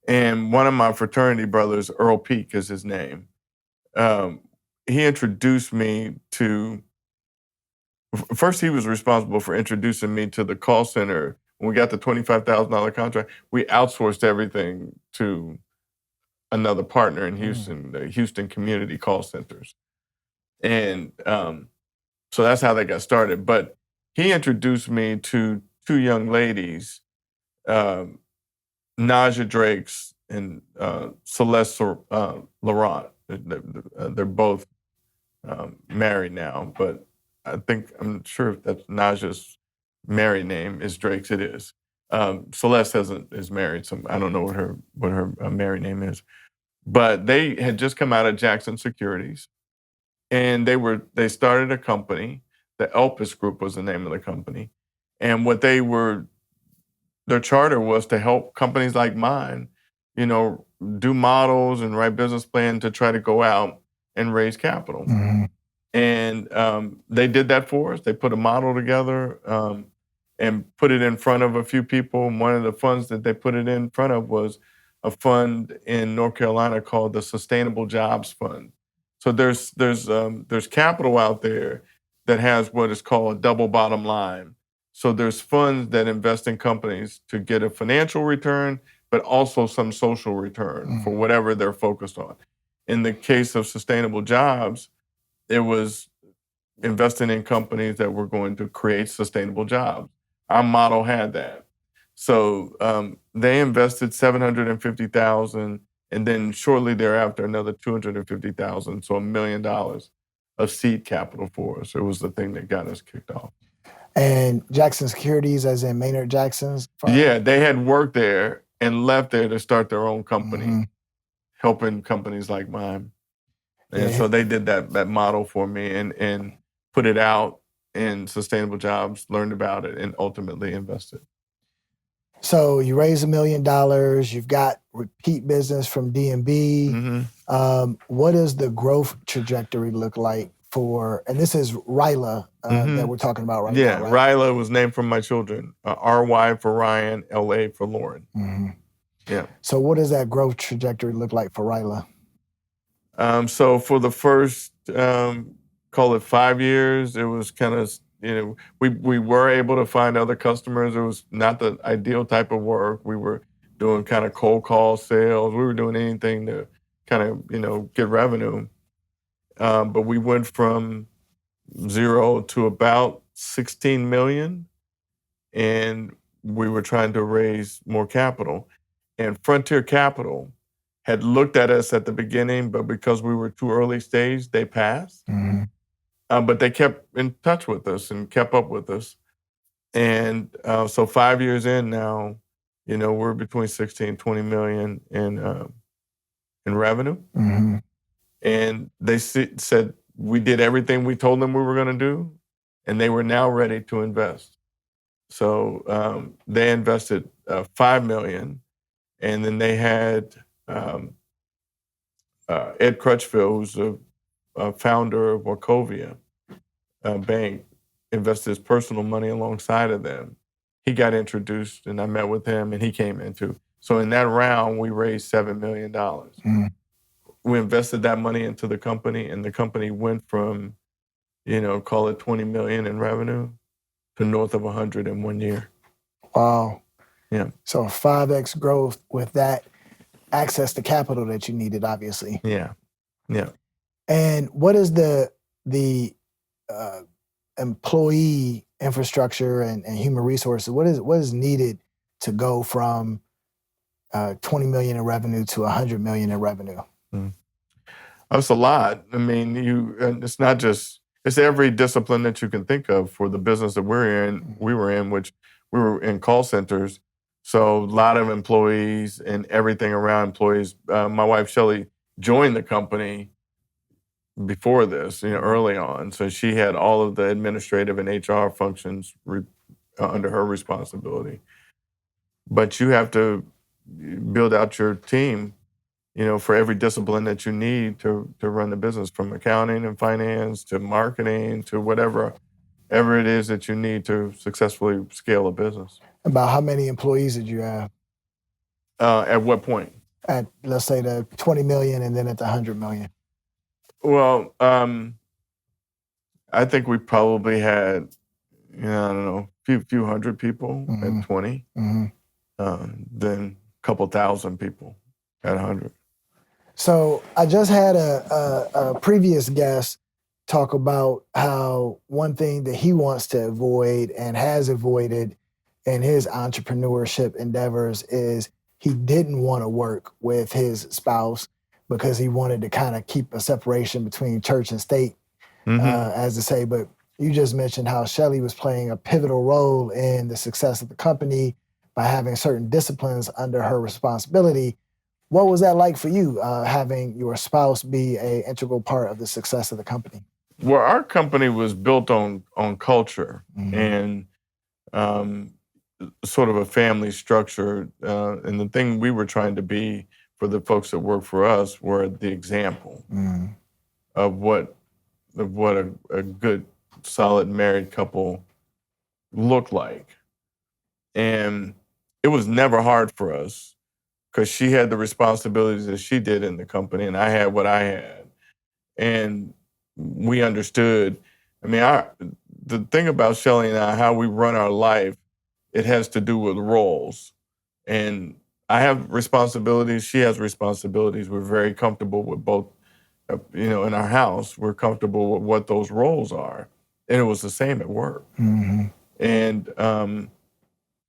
And one of my fraternity brothers, Earl Peak is his name, he introduced me to, first he was responsible for introducing me to the call center. When we got the $25,000 contract, we outsourced everything to another partner in Houston, the Houston Community Call Centers. And so that's how they got started. But he introduced me to two young ladies, Naja Drakes and Celeste Laurent. They're both married now, but I'm sure if that's Naja's married name is Drake's. It is. Celeste is married, so I don't know what her married name is. But they had just come out of Jackson Securities, and they started a company. The Elpis Group was the name of the company, and their charter was to help companies like mine, do models and write business plan to try to go out and raise capital. Mm-hmm. And they did that for us. They put a model together and put it in front of a few people. And one of the funds that they put it in front of was a fund in North Carolina called the Sustainable Jobs Fund. So there's capital out there that has what is called a double bottom line. So there's funds that invest in companies to get a financial return, but also some social return for whatever they're focused on. In the case of sustainable jobs, it was investing in companies that were going to create sustainable jobs. Our model had that. So they invested $750,000, and then shortly thereafter, another $250,000, so $1 million of seed capital for us. It was the thing that got us kicked off. And Jackson Securities, as in Maynard Jackson's firm? Yeah, they had worked there and left there to start their own company, helping companies like mine. And so they did that model for me and put it out in sustainable jobs, learned about it, and ultimately invested. So you raise $1 million, you've got repeat business from D&B. What does the growth trajectory look like for, and this is Ryla that we're talking about right now, Yeah, right? Ryla was named from my children. R-Y for Ryan, L-A for Lauren. Yeah. So what does that growth trajectory look like for Ryla? So for the first, call it 5 years, it was kind of, we were able to find other customers. It was not the ideal type of work. We were doing kind of cold call sales. We were doing anything to kind of, get revenue. But we went from 0 to about 16 million, and we were trying to raise more capital. And Frontier Capital had looked at us at the beginning, but because we were too early stage, they passed. But they kept in touch with us and kept up with us. And so 5 years in now, we're between 16 and 20 million in revenue. And they said we did everything we told them we were going to do, and they were now ready to invest. So they invested $5 million, and then they had Ed Crutchfield, who's a founder of Wachovia Bank, invested his personal money alongside of them. He got introduced, and I met with him, and he came in too. So in that round, we raised $7 million. We invested that money into the company, and the company went from, call it 20 million in revenue to north of 100 in 1 year. Wow. Yeah. So 5x growth with that access to capital that you needed, obviously. Yeah. Yeah. And what is the employee infrastructure and human resources? What is needed to go from 20 million in revenue to 100 million in revenue? That's a lot. I mean, it's not just, it's every discipline that you can think of for the business that we were in, which we were in call centers. So a lot of employees and everything around employees. My wife, Shelly, joined the company before this, early on. So she had all of the administrative and HR functions under her responsibility. But you have to build out your team, for every discipline that you need to run the business, from accounting and finance to marketing to whatever it is that you need to successfully scale a business. About how many employees did you have? At what point? At, let's say, the 20 million and then at the 100 million. Well, I think we probably had, I don't know, few hundred people at 20, then a couple thousand people at 100. So I just had a previous guest talk about how one thing that he wants to avoid and has avoided in his entrepreneurship endeavors is he didn't want to work with his spouse because he wanted to kind of keep a separation between church and state, as to say. But you just mentioned how Shelley was playing a pivotal role in the success of the company by having certain disciplines under her responsibility. What was that like for you, having your spouse be an integral part of the success of the company? Well, our company was built on culture and sort of a family structure. And the thing we were trying to be for the folks that work for us were the example of what a good, solid married couple looked like. And it was never hard for us because she had the responsibilities that she did in the company, and I had what I had. And we understood. I mean, the thing about Shelley and I, how we run our life, it has to do with roles. And I have responsibilities, she has responsibilities. We're very comfortable with both, in our house, we're comfortable with what those roles are. And it was the same at work. And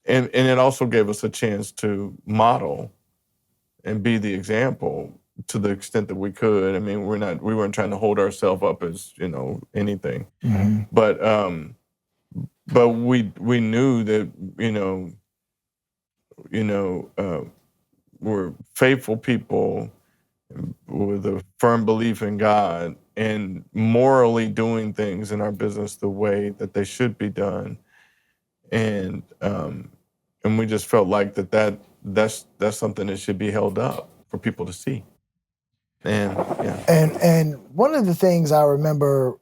it also gave us a chance to model and be the example to the extent that we could. I mean, we weren't trying to hold ourselves up as, anything. But we knew that, we're faithful people with a firm belief in God and morally doing things in our business the way that they should be done. And we just felt like that's something that should be held up for people to see. And yeah. And one of the things I remember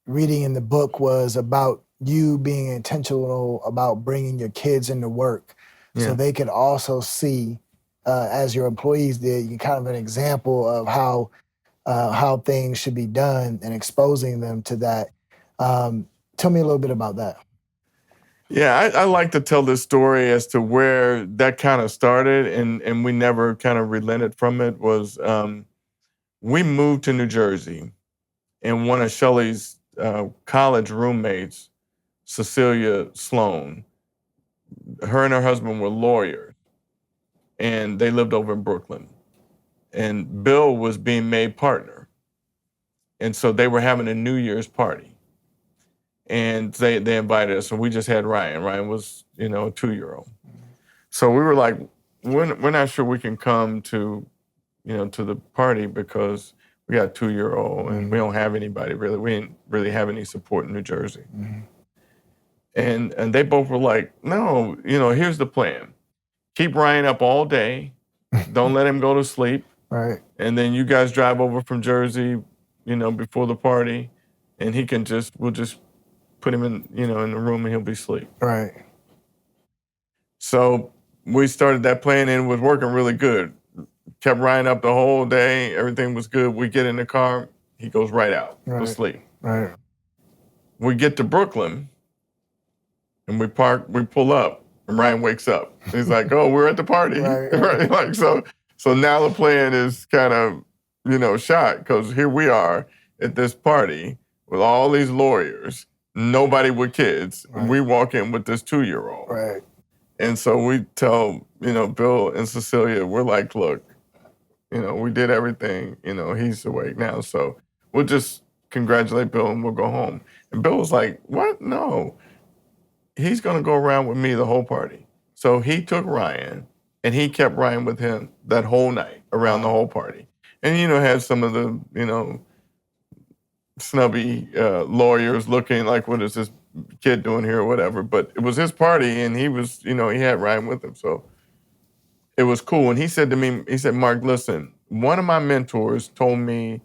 reading in the book was about you being intentional about bringing your kids into work so they could also see, as your employees did, you kind of an example of how things should be done and exposing them to that. Tell me a little bit about that. Yeah, I like to tell this story as to where that kind of started, and we never kind of relented from it. Was we moved to New Jersey, and one of Shelley's college roommates, Cecilia Sloan, her and her husband were lawyers, and they lived over in Brooklyn. And Bill was being made partner. And so they were having a New Year's party. And they invited us, and we just had Ryan. Ryan was, a 2-year-old. So we were like, we're not sure we can come to, to the party because we got a 2-year-old and we don't have anybody really. We didn't really have any support in New Jersey. And they both were like, no, here's the plan. Keep Ryan up all day. Don't let him go to sleep. Right. And then you guys drive over from Jersey, before the party, and we'll just put him in, in the room and he'll be asleep. Right. So we started that plan and it was working really good. Kept Ryan up the whole day. Everything was good. We get in the car, he goes right out to sleep. Right. We get to Brooklyn and we pull up and Ryan wakes up. He's like, oh, we're at the party. Right. Like, so now the plan is kind of, shot because here we are at this party with all these lawyers, nobody with kids. Right. We walk in with this 2-year-old. Right. And so we tell, Bill and Cecilia, we're like, look, we did everything, he's awake now. So we'll just congratulate Bill and we'll go home. And Bill was like, what? No. He's going to go around with me the whole party. So he took Ryan and he kept Ryan with him that whole night around the whole party. And, had some of the, snubby lawyers looking like, what is this kid doing here or whatever. But it was his party and he was, he had Ryan with him. So it was cool. And he said to me, Mark, listen, one of my mentors told me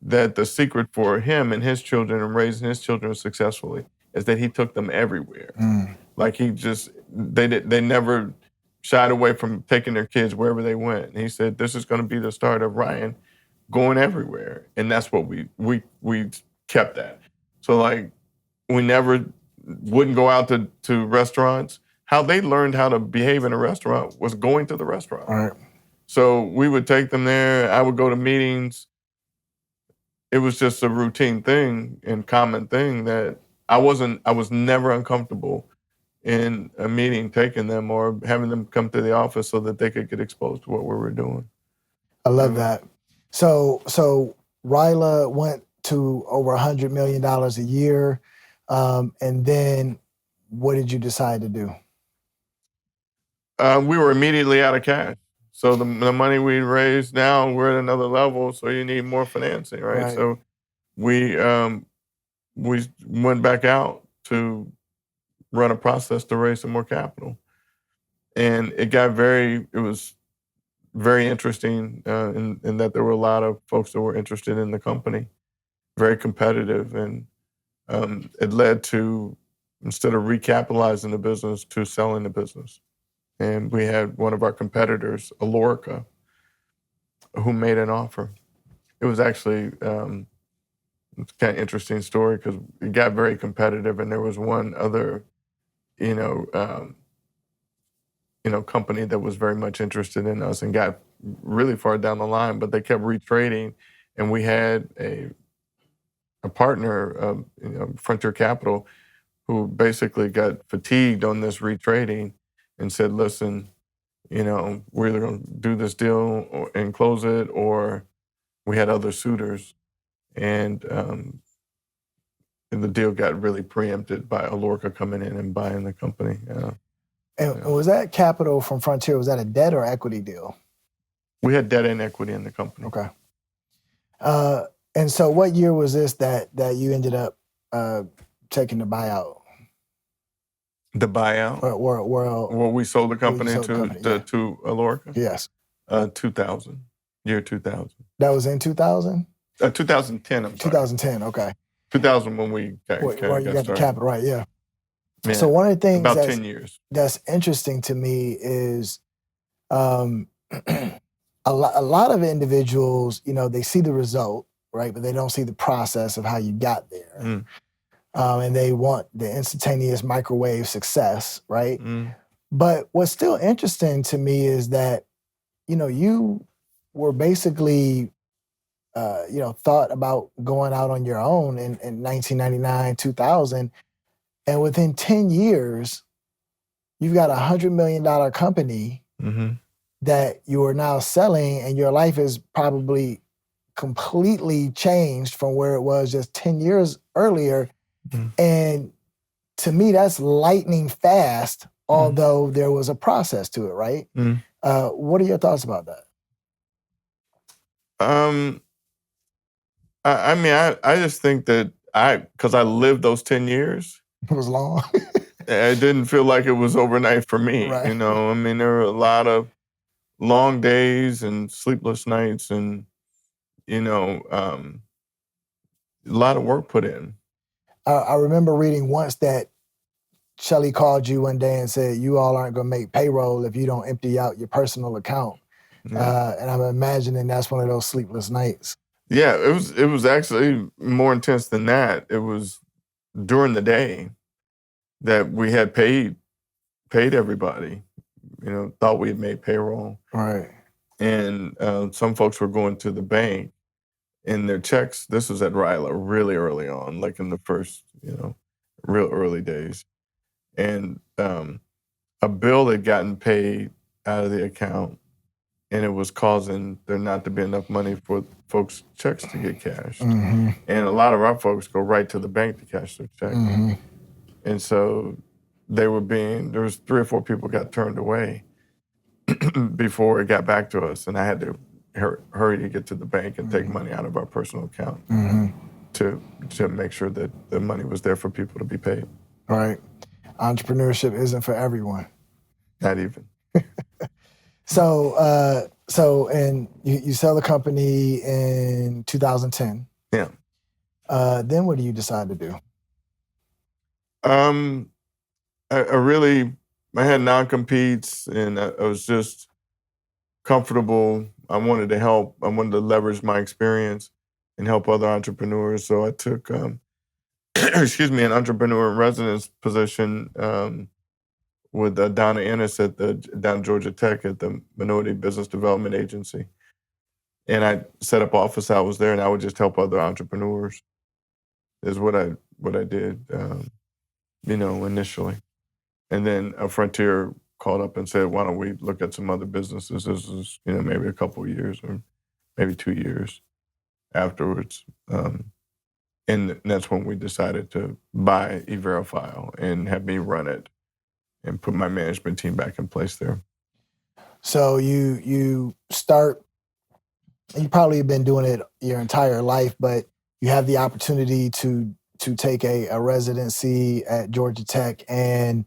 that the secret for him and his children and raising his children successfully is that he took them everywhere. Like they never shied away from taking their kids wherever they went. And he said, this is going to be the start of Ryan going everywhere. And that's what we kept that. So like, we never wouldn't go out to restaurants. How they learned how to behave in a restaurant was going to the restaurant. Right. So we would take them there. I would go to meetings. It was just a routine thing and common thing that I was never uncomfortable in a meeting taking them or having them come to the office so that they could get exposed to what we were doing. I love that. So Ryla went to over $100 million a year. And then what did you decide to do? We were immediately out of cash. So the money we raised now, we're at another level, so you need more financing, right? So we went back out to run a process to raise some more capital. And it was very interesting in that there were a lot of folks that were interested in the company, very competitive. And it led to, instead of recapitalizing the business, to selling the business. And we had one of our competitors, Alorica, who made an offer. It was actually it's kind of interesting story because it got very competitive, and there was one other, company that was very much interested in us and got really far down the line, but they kept retrading, and we had a partner, Frontier Capital, who basically got fatigued on this retrading and said, "Listen, we're either going to do this deal and close it, or we had other suitors." And the deal got really preempted by Alorica coming in and buying the company. And was that capital from Frontier, was that a debt or equity deal? We had debt and equity in the company. Okay. And so what year was this that you ended up taking the buyout? The buyout? Well, we sold the company to Alorica? Yes. 2000, year 2000. That was in 2000? 2010, I'm sorry. 2010, okay. 2000 when we got the capital, right, yeah. Yeah. So one of the things about 10 years. That's interesting to me is a lot of individuals, they see the result, right? But they don't see the process of how you got there. And they want the instantaneous microwave success, right? But what's still interesting to me is that, you were basically, thought about going out on your own in 1999, 2000. And within 10 years, you've got $100 million company that you are now selling, and your life is probably completely changed from where it was just 10 years earlier. And to me, that's lightning fast, although there was a process to it, right? What are your thoughts about that? I just think that because I lived those 10 years. It was long. It didn't feel like it was overnight for me. Right. There were a lot of long days and sleepless nights and, a lot of work put in. I remember reading once that Shelly called you one day and said, "You all aren't going to make payroll if you don't empty out your personal account." Yeah. And I'm imagining that's one of those sleepless nights. Yeah, it was actually more intense than that. It was during the day that we had paid everybody. Thought we had made payroll. Right. And some folks were going to the bank, and their checks. This was at Ryla really early on, like in the first, real early days, and a bill had gotten paid out of the account, and it was causing there not to be enough money for folks' checks to get cashed. And a lot of our folks go right to the bank to cash their check. And so there was 3 or 4 people got turned away before it got back to us. And I had to hurry to get to the bank and take money out of our personal account to make sure that the money was there for people to be paid. Right. Entrepreneurship isn't for everyone. Not even. And you sell the company in 2010. Yeah. Then what do you decide to do? I had non-competes, and I was just comfortable. I wanted to help. I wanted to leverage my experience and help other entrepreneurs. So I took, an entrepreneur in residence position with Donna Ennis down Georgia Tech at the Minority Business Development Agency. And I set up office hours there, and I would just help other entrepreneurs. Is what I did, initially. And then a Frontier called up and said, "Why don't we look at some other businesses?" This was, maybe a couple of years or maybe 2 years afterwards. And that's when we decided to buy E-Verify and have me run it and put my management team back in place there. So you start, you probably have been doing it your entire life, but you have the opportunity to take a residency at Georgia Tech and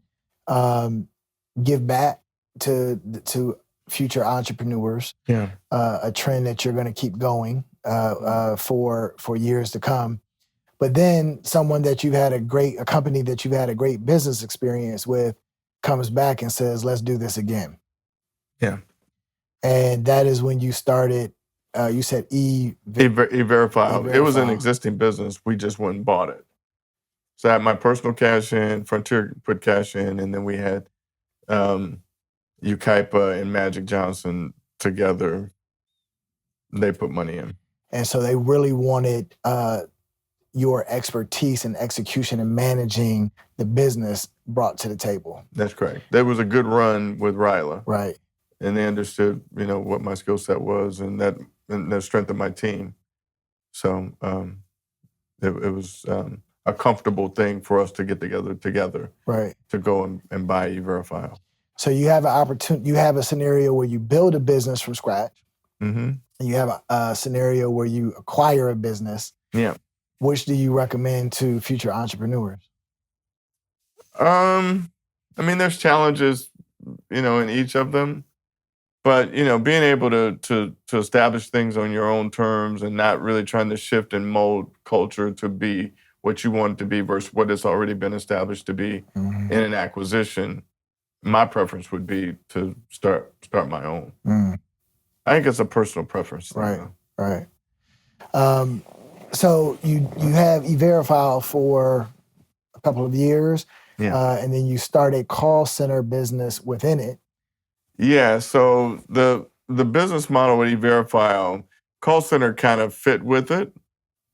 give back to future entrepreneurs. Yeah. A trend that you're going to keep going for years to come. But then someone that you've had a company that you've had a great business experience with comes back and says, let's do this again. Yeah. And that is when you started, you said E-Verify. It was an existing business. We just went and bought it. So I had my personal cash in, Frontier put cash in, and then we had Ukaipa and Magic Johnson together. They put money in. And so they really wanted your expertise and execution and managing the business brought to the table. That's correct. There was a good run with Ryla. Right. And they understood, what my skill set was and the strength of my team. So it was a comfortable thing for us to get together. Right. To go and buy E-Verify. So you have an opportunity. You have a scenario where you build a business from scratch. Mm-hmm. And you have a scenario where you acquire a business. Yeah. Which do you recommend to future entrepreneurs? There's challenges, in each of them. But, being able to establish things on your own terms and not really trying to shift and mold culture to be what you want it to be versus what it's already been established to be in an acquisition, my preference would be to start my own. I think it's a personal preference. Right. So you have E-Verify for a couple of years, and then you start a call center business within it. Yeah, so the business model with E-Verify, call center kind of fit with it.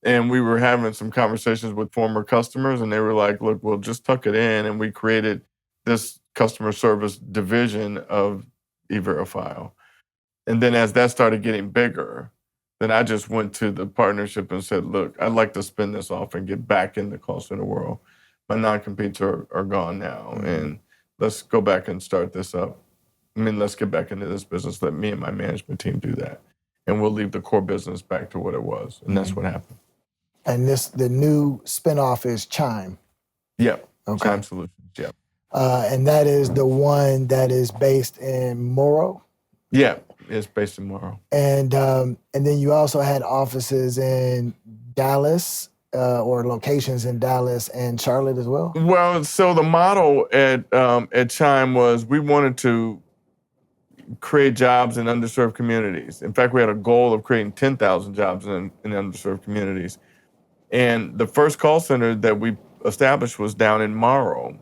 And we were having some conversations with former customers, and they were like, look, we'll just tuck it in. And we created this customer service division of E-Verify. And then as that started getting bigger, then I just went to the partnership and said, look, I'd like to spin this off and get back in the call center world. My non-competes are gone now, and let's go back and start this up. Let's get back into this business. Let me and my management team do that. And we'll leave the core business back to what it was. And that's what happened. And the new spinoff is Chime. Yep. Okay. Chime Solutions. Yep. And that is the one that is based in Morrow. Yeah, it's based in Morrow. And then you also had offices in Dallas, or locations in Dallas and Charlotte as well. Well, so the model at Chime was we wanted to create jobs in underserved communities. In fact, we had a goal of creating 10,000 jobs in underserved communities. And the first call center that we established was down in Morrow,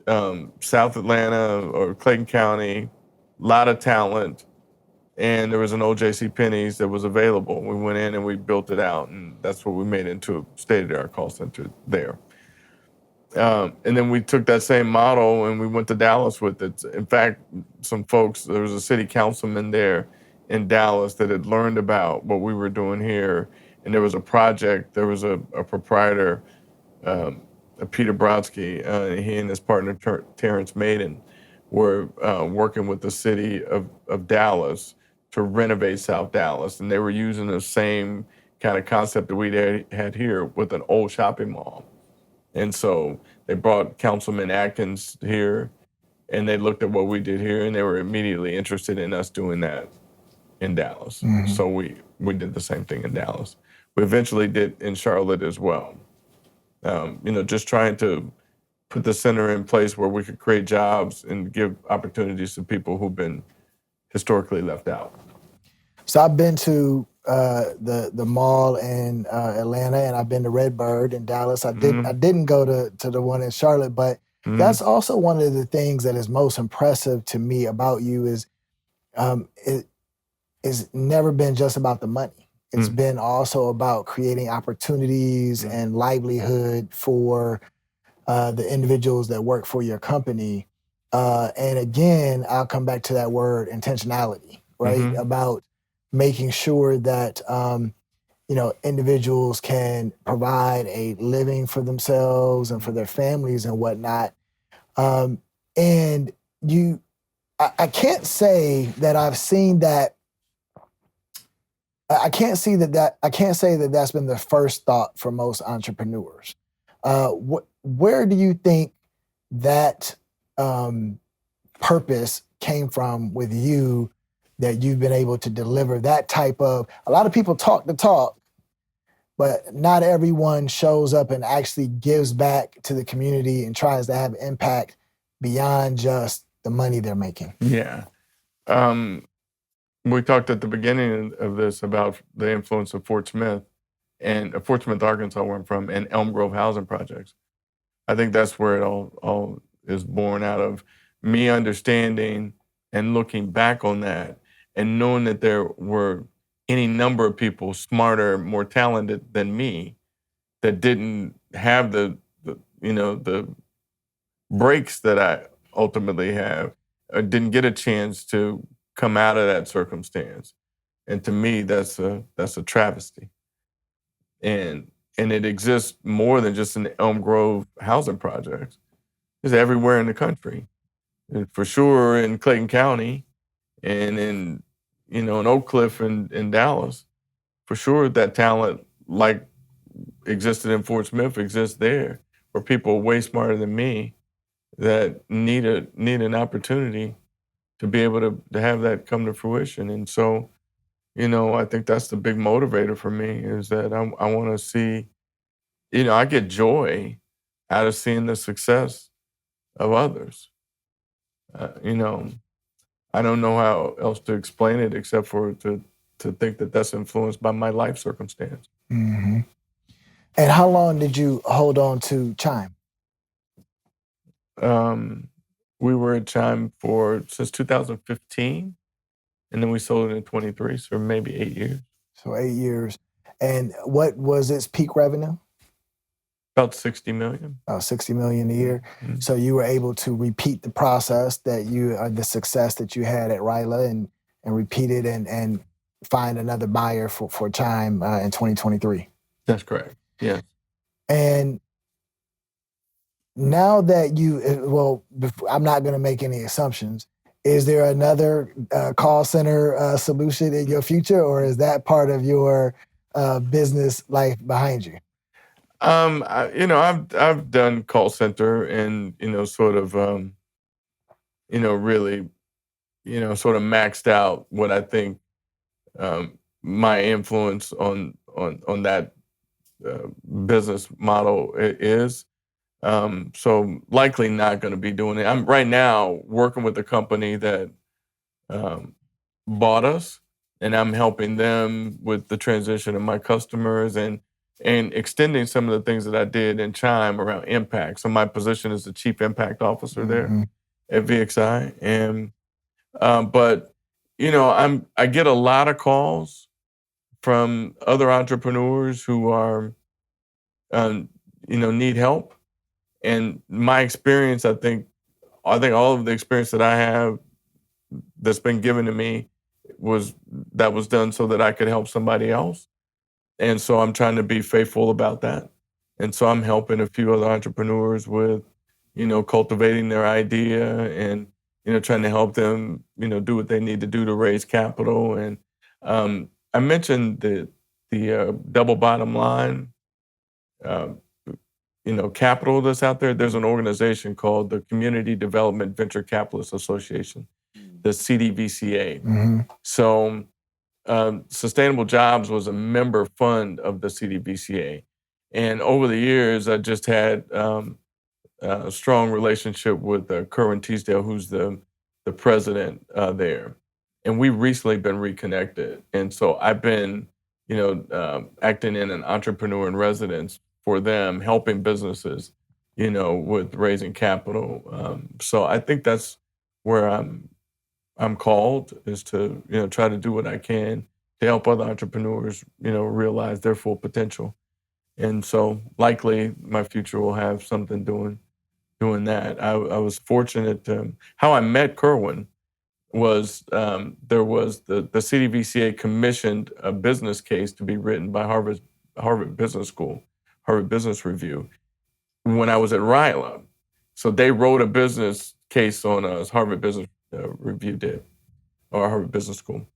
South Atlanta or Clayton County, a lot of talent. And there was an old JCPenney's that was available. We went in and we built it out, and that's what we made into a state-of-the-art call center there. And then we took that same model and we went to Dallas with it. In fact, there was a city councilman there in Dallas that had learned about what we were doing here. And there was a project, there was a proprietor, Peter Brodsky, he and his partner, Terrence Maiden, were working with the city of Dallas to renovate South Dallas. And they were using the same kind of concept that we had here with an old shopping mall. And so they brought Councilman Atkins here, and they looked at what we did here, and they were immediately interested in us doing that in Dallas. So we did the same thing in Dallas. We eventually did in Charlotte as well. Just trying to put the center in place where we could create jobs and give opportunities to people who've been historically left out. So I've been to the mall in Atlanta, and I've been to Redbird in Dallas. I didn't go to the one in Charlotte, but that's also one of the things that is most impressive to me about you is it's never been just about the money. It's been also about creating opportunities and livelihood for the individuals that work for your company. And again, I'll come back to that word intentionality, right? About making sure that individuals can provide a living for themselves and for their families and whatnot. And I can't say that I've seen that. I can't say that that's been the first thought for most entrepreneurs. Where do you think that purpose came from with you, that you've been able to deliver that type of? A lot of people talk the talk, but not everyone shows up and actually gives back to the community and tries to have impact beyond just the money they're making. Yeah. We talked at the beginning of this about the influence of Fort Smith, Arkansas, where I'm from, and Elm Grove housing projects. I think that's where it all is born out of, me understanding and looking back on that and knowing that there were any number of people smarter, more talented than me that didn't have the breaks that I ultimately have, or didn't get a chance to come out of that circumstance. And to me, that's a travesty. And it exists more than just in the Elm Grove housing projects. It's everywhere in the country. And for sure in Clayton County and in Oak Cliff and Dallas. For sure that talent, like existed in Fort Smith, exists there, where people way smarter than me that need an opportunity to be able to have that come to fruition. And so, I think that's the big motivator for me, is that I want to see, I get joy out of seeing the success of others. I don't know how else to explain it except for to think that that's influenced by my life circumstance. Mm-hmm. And how long did you hold on to Chime? We were at Chime since 2015, and then we sold it in 23, so maybe 8 years. So 8 years. And what was its peak revenue? About 60 million. About 60 million a year. Mm-hmm. So you were able to repeat the process the success that you had at Ryla and repeat it and find another buyer for Chime in 2023. That's correct. Yeah. And now that I'm not going to make any assumptions. Is there another call center solution in your future, or is that part of your business life behind you? I've done call center and sort of really sort of maxed out what I think my influence on that business model is. So likely not going to be doing it. I'm right now working with a company that bought us, and I'm helping them with the transition of my customers and extending some of the things that I did in Chime around impact. So my position is the Chief Impact Officer there at VXI. And but I get a lot of calls from other entrepreneurs who are need help. And my experience, I think all of the experience that I have that's been given to me was done so that I could help somebody else. And so I'm trying to be faithful about that. And so I'm helping a few other entrepreneurs with, cultivating their idea and, trying to help them, do what they need to do to raise capital. And I mentioned the double bottom line, capital that's out there. There's an organization called the Community Development Venture Capitalist Association, the CDVCA. Mm-hmm. So Sustainable Jobs was a member fund of the CDVCA. And over the years, I just had a strong relationship with Kerwin Teasdale, who's the president there. And we've recently been reconnected. And so I've been, acting in an entrepreneur in residence for them, helping businesses, with raising capital. So I think that's where I'm called, is to, try to do what I can to help other entrepreneurs, realize their full potential. And so likely my future will have something doing that. I was fortunate how I met Kerwin. was there was the CDVCA commissioned a business case to be written by Harvard Business School, Harvard Business Review, when I was at Ryla. So they wrote a business case on us, Harvard Business Review did, or Harvard Business School.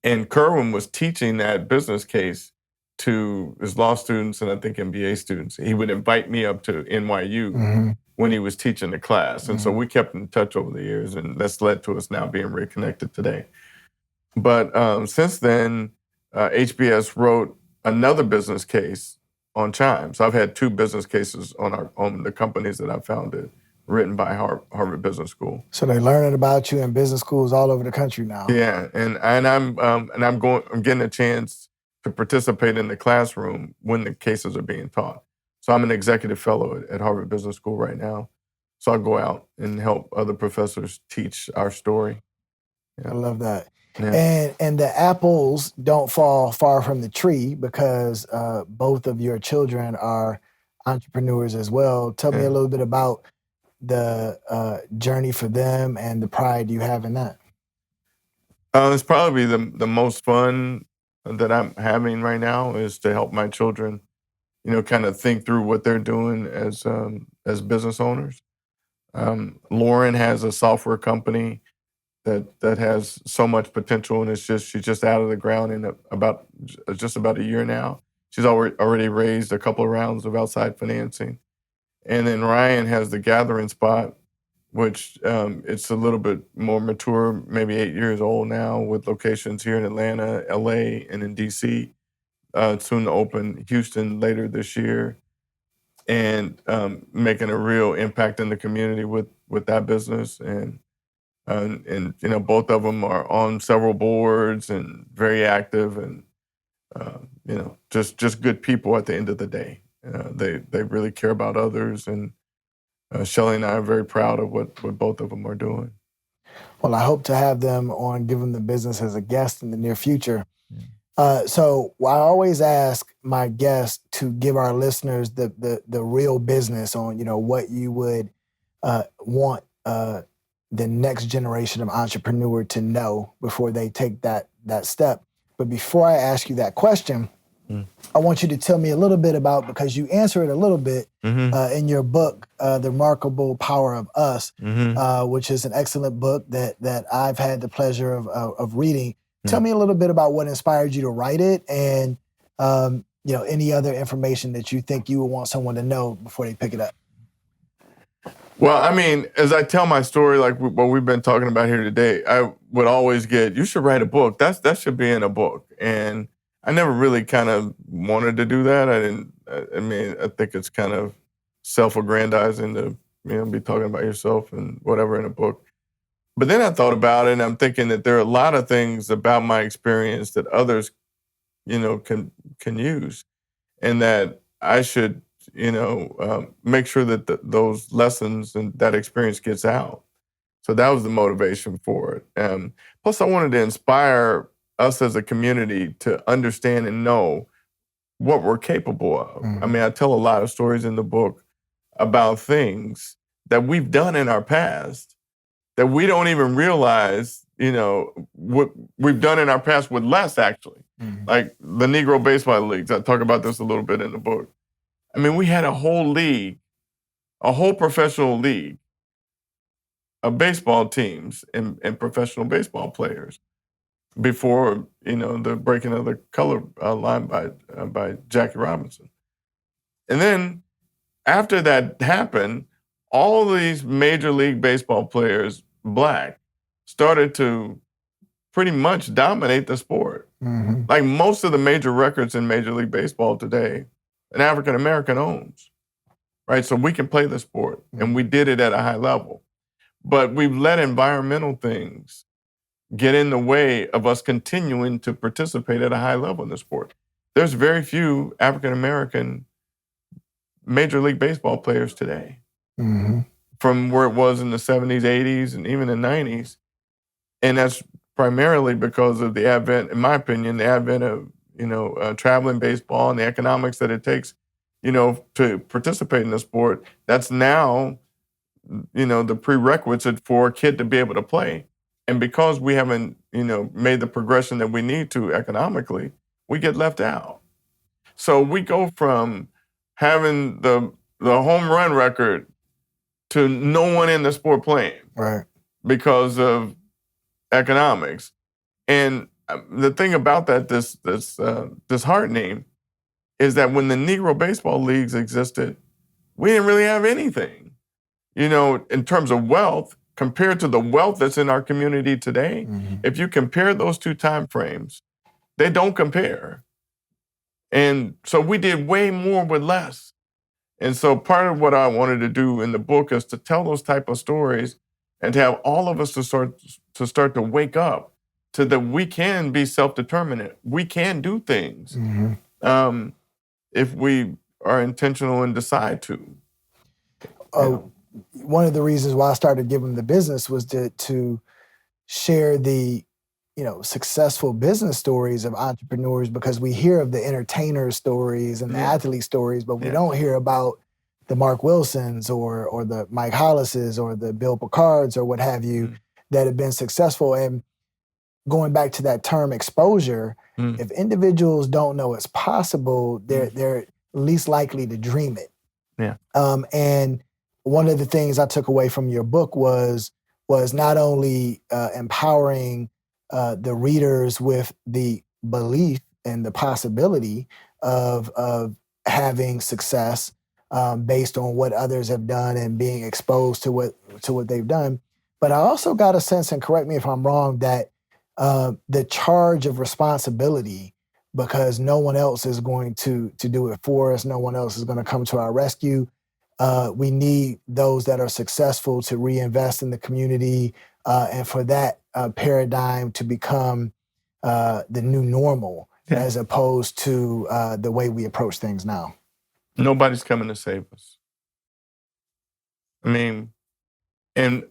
And Kerwin was teaching that business case to his law students and I think MBA students. He would invite me up to NYU when he was teaching the class. And so we kept in touch over the years, and that's led to us now being reconnected today. But since then, HBS wrote another business case on Chime. So I've had 2 business cases on the companies that I founded, written by Harvard Business School. So they're learning about you in business schools all over the country now. Yeah, and I'm getting a chance to participate in the classroom when the cases are being taught. So I'm an executive fellow at Harvard Business School right now. So I go out and help other professors teach our story. I love that. Yeah. And the apples don't fall far from the tree because both of your children are entrepreneurs as well. Tell me a little bit about the journey for them and the pride you have in that. It's probably the most fun that I'm having right now is to help my children, kind of think through what they're doing as business owners. Lauren has a software company that has so much potential, and she's just out of the ground in about a year now. She's already raised a couple of rounds of outside financing. And then Ryan has the Gathering Spot, which it's a little bit more mature, maybe 8 years old now, with locations here in Atlanta, LA, and in DC. Soon to open Houston later this year, and making a real impact in the community with that business. And both of them are on several boards and very active, and just good people at the end of the day. They really care about others, and Shelly and I are very proud of what both of them are doing. Well, I hope to have them on Give Them the Business as a guest in the near future. So I always ask my guests to give our listeners the real business on, what you would want the next generation of entrepreneur to know before they take that step. But before I ask you that question, I want you to tell me a little bit about, because you answer it a little bit in your book, The Remarkable Power of Us, which is an excellent book that I've had the pleasure of reading. Tell me a little bit about what inspired you to write it, and any other information that you think you would want someone to know before they pick it up. Well, I mean, as I tell my story, like what we've been talking about here today, I would always get, you should write a book. That should be in a book. And I never really kind of wanted to do that. I think it's kind of self-aggrandizing to, be talking about yourself and whatever in a book. But then I thought about it, and I'm thinking that there are a lot of things about my experience that others, can use, and that I should, make sure that those lessons and that experience gets out. So that was the motivation for it. Plus, I wanted to inspire us as a community to understand and know what we're capable of. I mean, I tell a lot of stories in the book about things that we've done in our past that we don't even realize, what we've done in our past with less, actually. Like the Negro Baseball Leagues. I talk about this a little bit in the book. I mean, we had a whole league, a whole professional league of baseball teams and professional baseball players before, the breaking of the color line by Jackie Robinson. And then after that happened, all these Major League Baseball players, Black, started to pretty much dominate the sport. Like most of the major records in Major League Baseball today, an African American owns, right? So we can play the sport, and we did it at a high level. But we've let environmental things get in the way of us continuing to participate at a high level in the sport. There's very few African American Major League Baseball players today, from where it was in the 70s, 80s, and even the 90s. And that's primarily because of the advent, in my opinion, of, traveling baseball and the economics that it takes, to participate in the sport. That's now the prerequisite for a kid to be able to play. And because we haven't, made the progression that we need to economically, we get left out. So we go from having the home run record to no one in the sport playing. Right. Because of economics. And the thing about that, this disheartening, is that when the Negro baseball leagues existed, we didn't really have anything, in terms of wealth compared to the wealth that's in our community today. Mm-hmm. If you compare those two time frames, they don't compare. And so we did way more with less. And so part of what I wanted to do in the book is to tell those type of stories and to have all of us to start to wake up to that we can be self-determinant. We can do things if we are intentional and decide to. One of the reasons why I started Give Them the Business was to share the successful business stories of entrepreneurs, because we hear of the entertainer stories and the athlete stories, but we don't hear about the Mark Wilsons or the Mike Hollises or the Bill Picards or what have you that have been successful. And going back to that term exposure, if individuals don't know it's possible, they're least likely to dream it. Yeah. And one of the things I took away from your book was not only empowering the readers with the belief and the possibility of having success based on what others have done and being exposed to what they've done, but I also got a sense, and correct me if I'm wrong, that the charge of responsibility, because no one else is going to do it for us, no one else is going to come to our rescue. We need those that are successful to reinvest in the community, and for that paradigm to become the new normal, as opposed to the way we approach things now. Nobody's coming to save us. I mean, and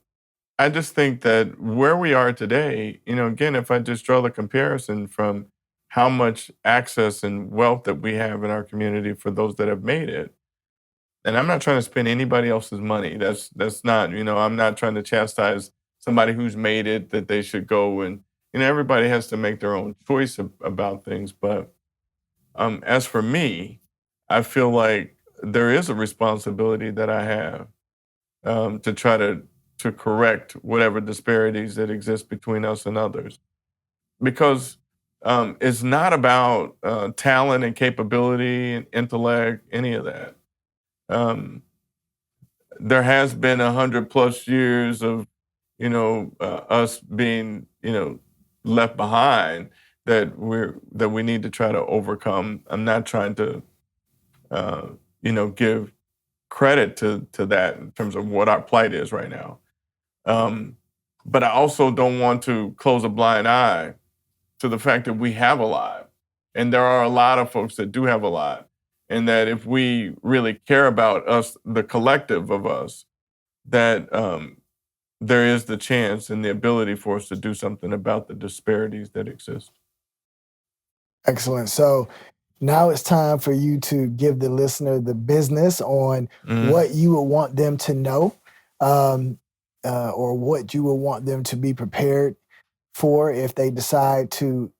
I just think that where we are today, again, if I just draw the comparison from how much access and wealth that we have in our community for those that have made it, and I'm not trying to spend anybody else's money. That's not, I'm not trying to chastise somebody who's made it, that they should go and, everybody has to make their own choice about things. But as for me, I feel like there is a responsibility that I have to try to correct whatever disparities that exist between us and others. Because it's not about talent and capability and intellect, any of that. There has been 100+ years of, us being, left behind that we need to try to overcome. I'm not trying to, give credit to that in terms of what our plight is right now. But I also don't want to close a blind eye to the fact that we have a lot. And there are a lot of folks that do have a lot. And that if we really care about us, the collective of us, that there is the chance and the ability for us to do something about the disparities that exist. Excellent. So now it's time for you to give the listener the business on what you would want them to know, or what you would want them to be prepared for if they decide to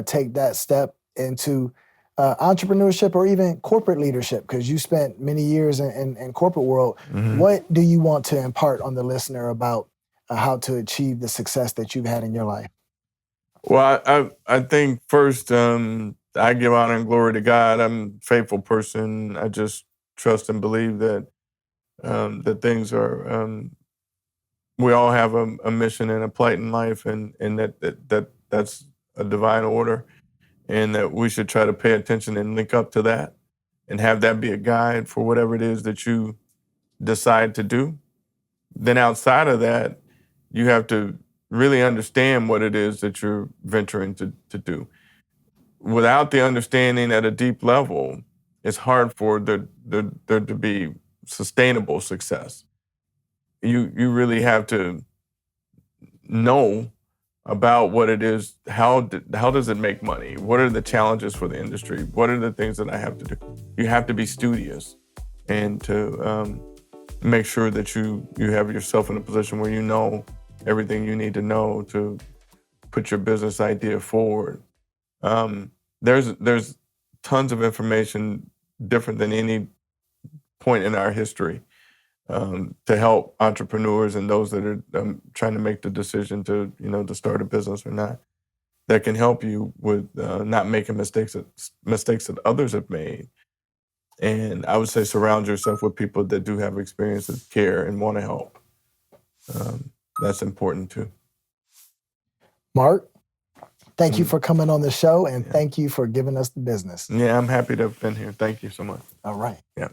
take that step into entrepreneurship or even corporate leadership, because you spent many years in corporate world. What do you want to impart on the listener about how to achieve the success that you've had in your life? Well, I think first, I give honor and glory to God. I'm a faithful person. I just trust and believe that that things are, we all have a mission and a plight in life, and that's a divine order, and that we should try to pay attention and link up to that and have that be a guide for whatever it is that you decide to do. Then outside of that, you have to really understand what it is that you're venturing to do. Without the understanding at a deep level, it's hard for there to be sustainable success. You really have to know about what it is, how does it make money? What are the challenges for the industry? What are the things that I have to do? You have to be studious and to make sure that you have yourself in a position where you know everything you need to know to put your business idea forward. There's tons of information different than any point in our history to help entrepreneurs and those that are trying to make the decision to to start a business or not. That can help you with not making mistakes that others have made. And I would say surround yourself with people that do have experience, that care, and want to help. That's important too. Mark, thank you Mm. for coming on the show, and Yeah. thank you for giving us the business. Yeah, I'm happy to have been here. Thank you so much. All right. Yeah.